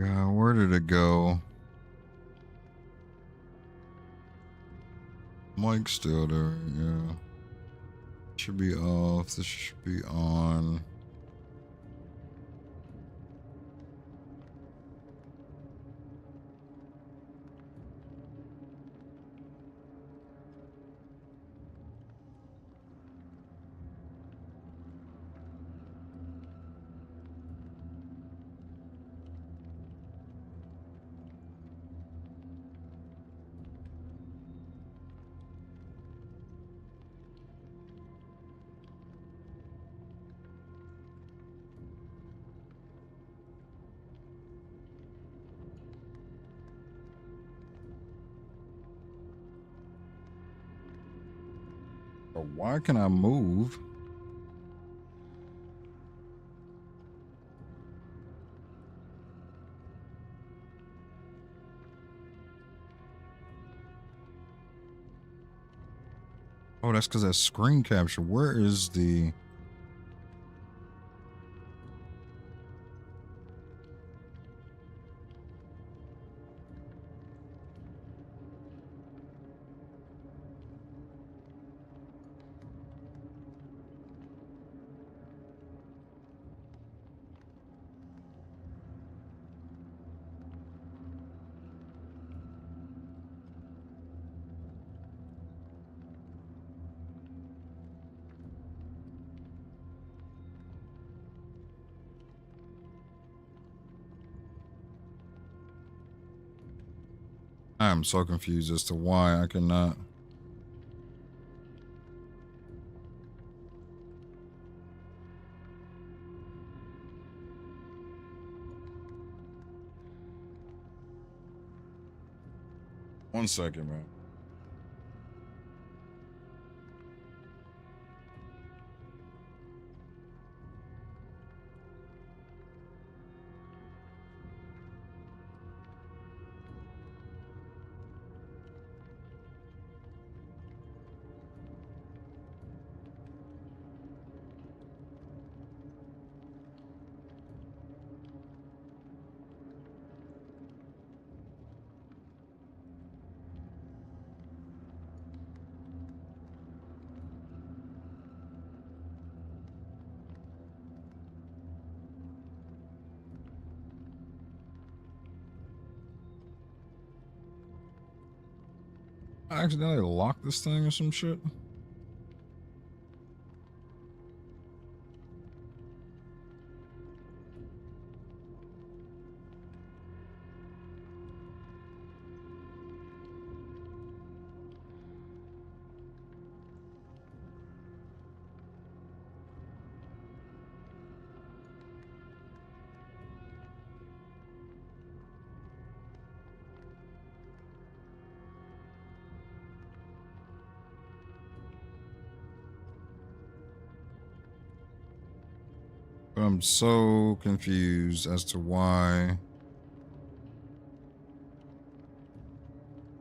Yeah, where did it go? Mike's still there, yeah. Should be off. This should be on. But why can I move? Oh, that's because that's screen capture. Where is the... I am so confused as to why I cannot. One second, man. I accidentally locked this thing or some shit. But I'm so confused as to why.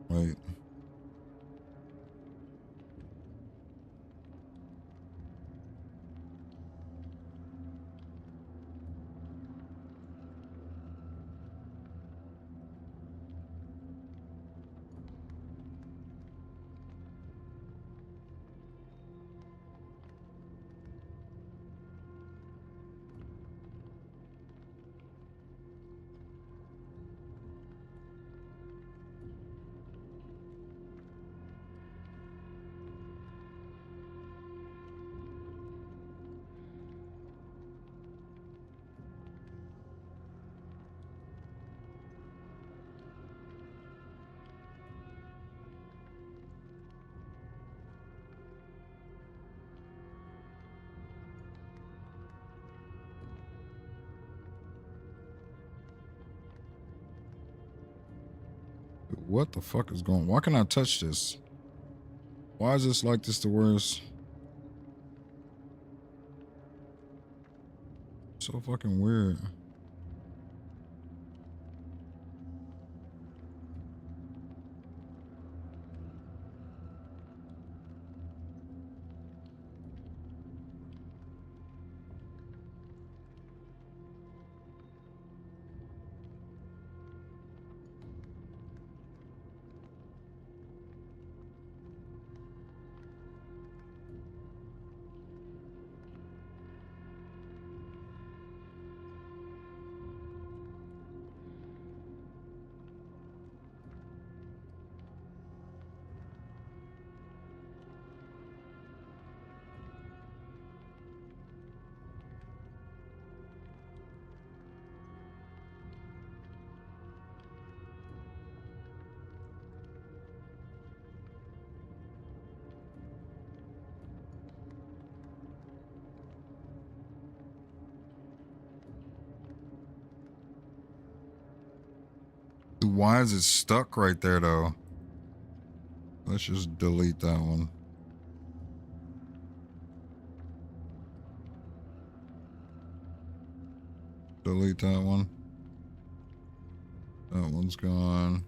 Wait. What the fuck is going on? Why can I touch this? Why is this like this the worst? So fucking weird. Why is it stuck right there though? Let's just delete that one. delete that one. That one's gone.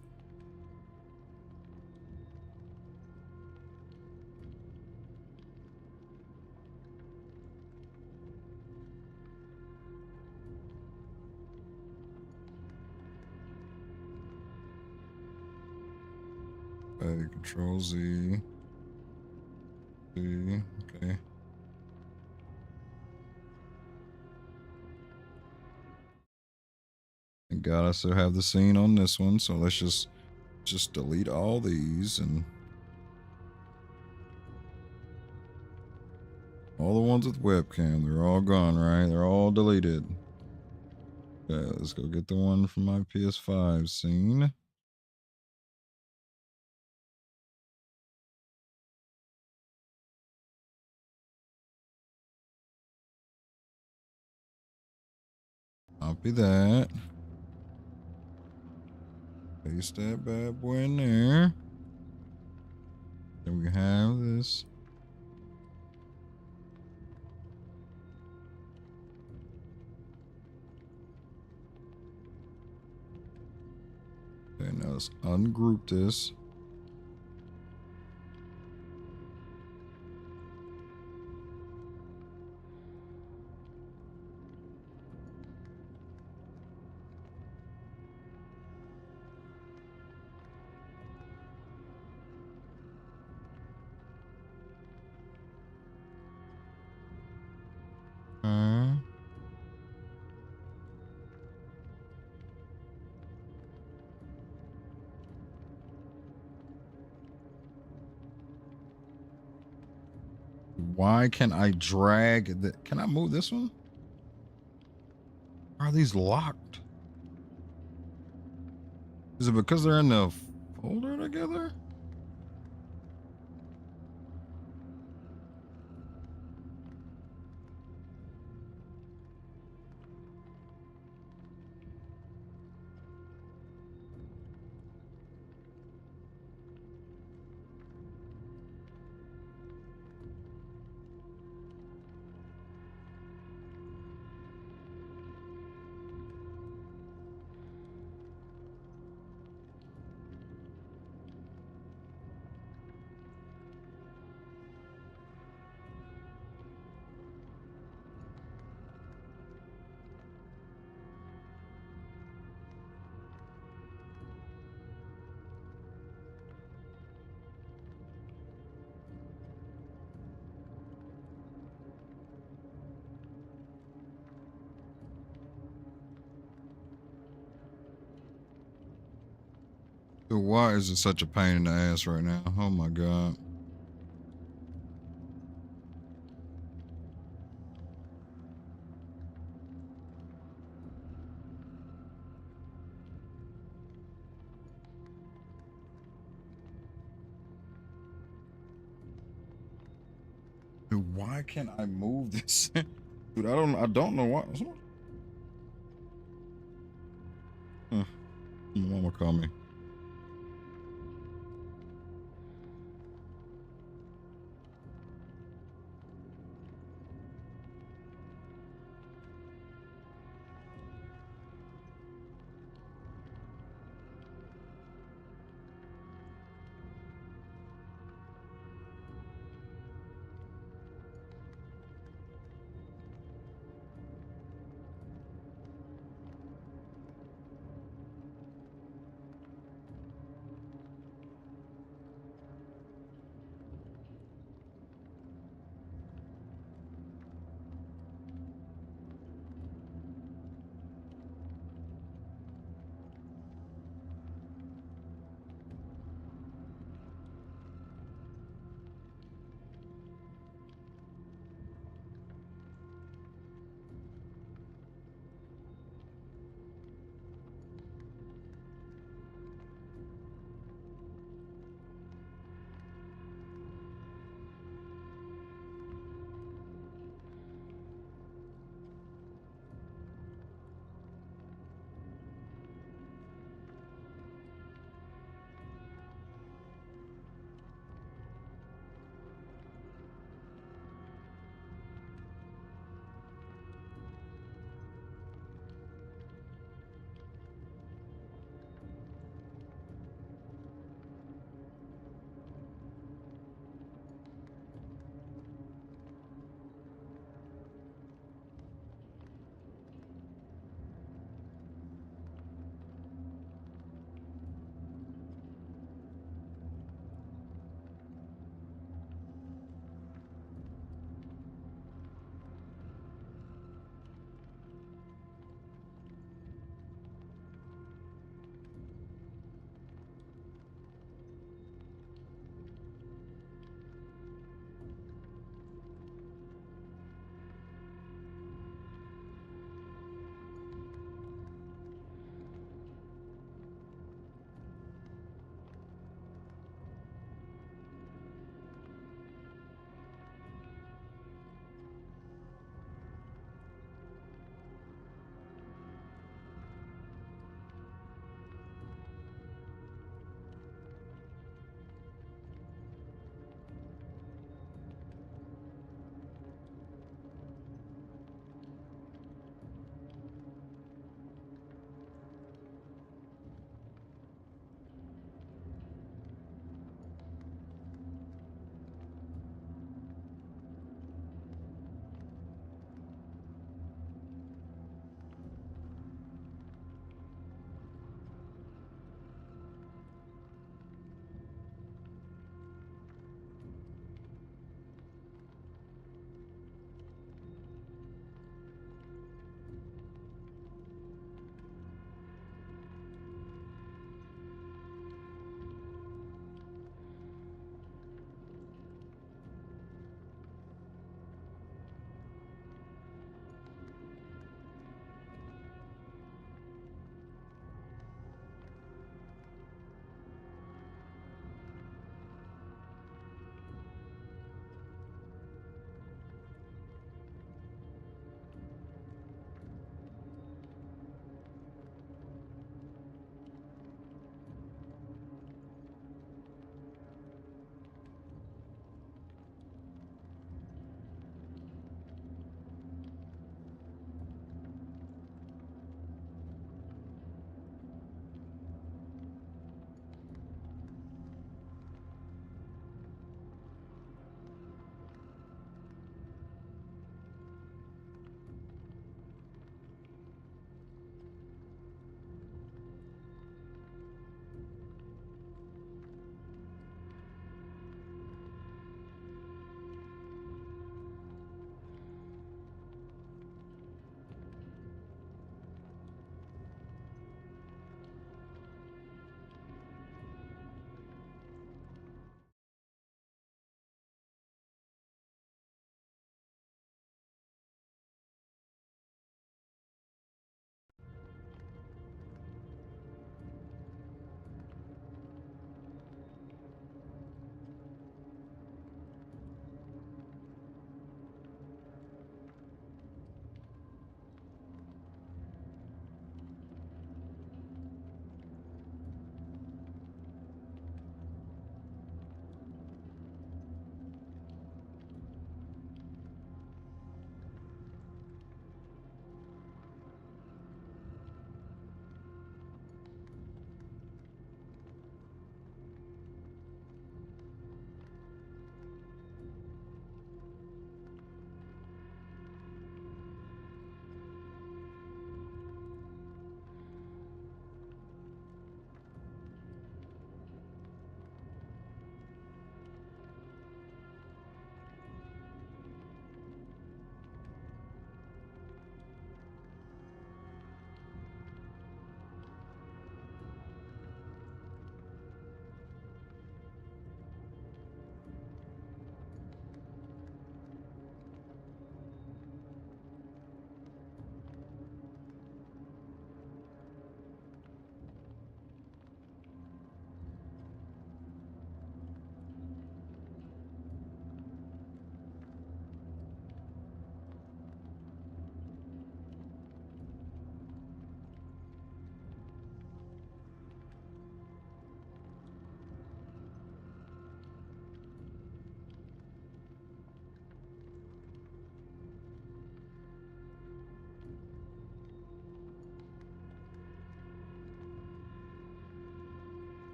Control Z. Z. Okay. Thank God I still have the scene on this one, so let's just delete all these and all the ones with webcam. They're all gone, right? They're all deleted. Okay, let's go get the one from my PS5 scene. Copy that. Paste that bad boy in there. Then we have this. Okay, now let's ungroup this. Why can I drag the? Can I move this one? Are these locked? Is it because they're in the folder together? Dude, why is it such a pain in the ass right now? Oh my God. Dude, why can't I move this? Dude, I don't know why. My mama call me.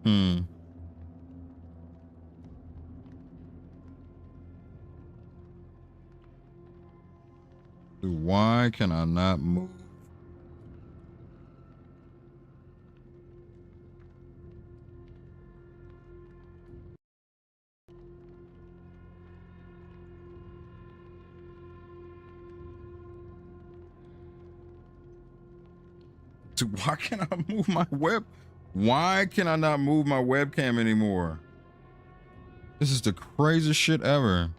Hmm. Dude, why can I not move? Dude, why can't I move my web? Why can I not move my webcam anymore? This is the craziest shit ever.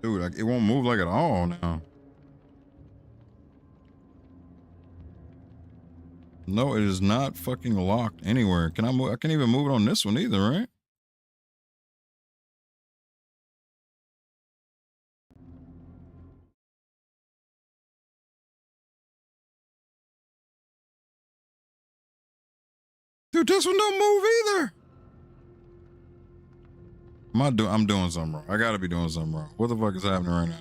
Dude, like, it won't move like at all now. No, it is not fucking locked anywhere. Can I move? I can't even move it on this one either, right? Dude, this one don't move either. I'm doing something wrong. I gotta be doing something wrong. What the fuck is happening right now?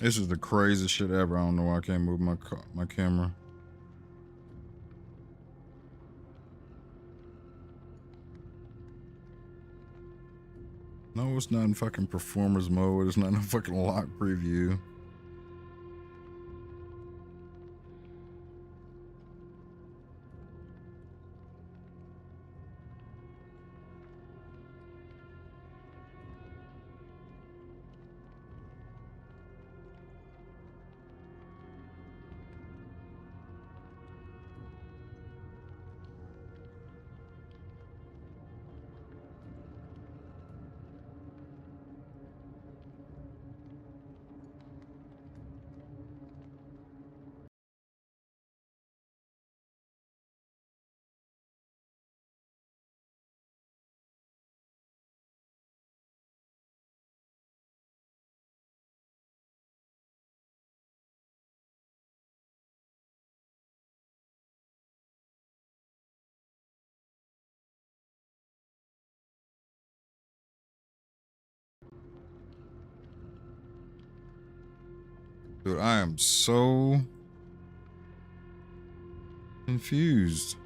This is the craziest shit ever. I don't know why I can't move my camera. No, it's not in fucking performers mode. It's not in a fucking lock preview. Dude, I am so confused.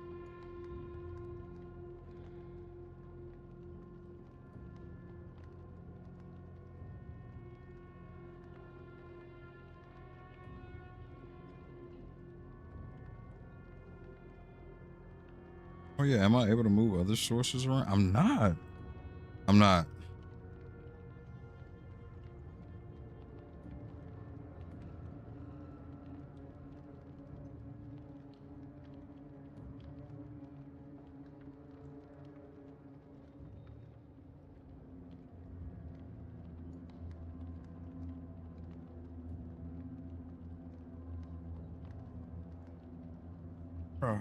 Oh yeah, am I able to move other sources around? I'm not. I'm not. Bro.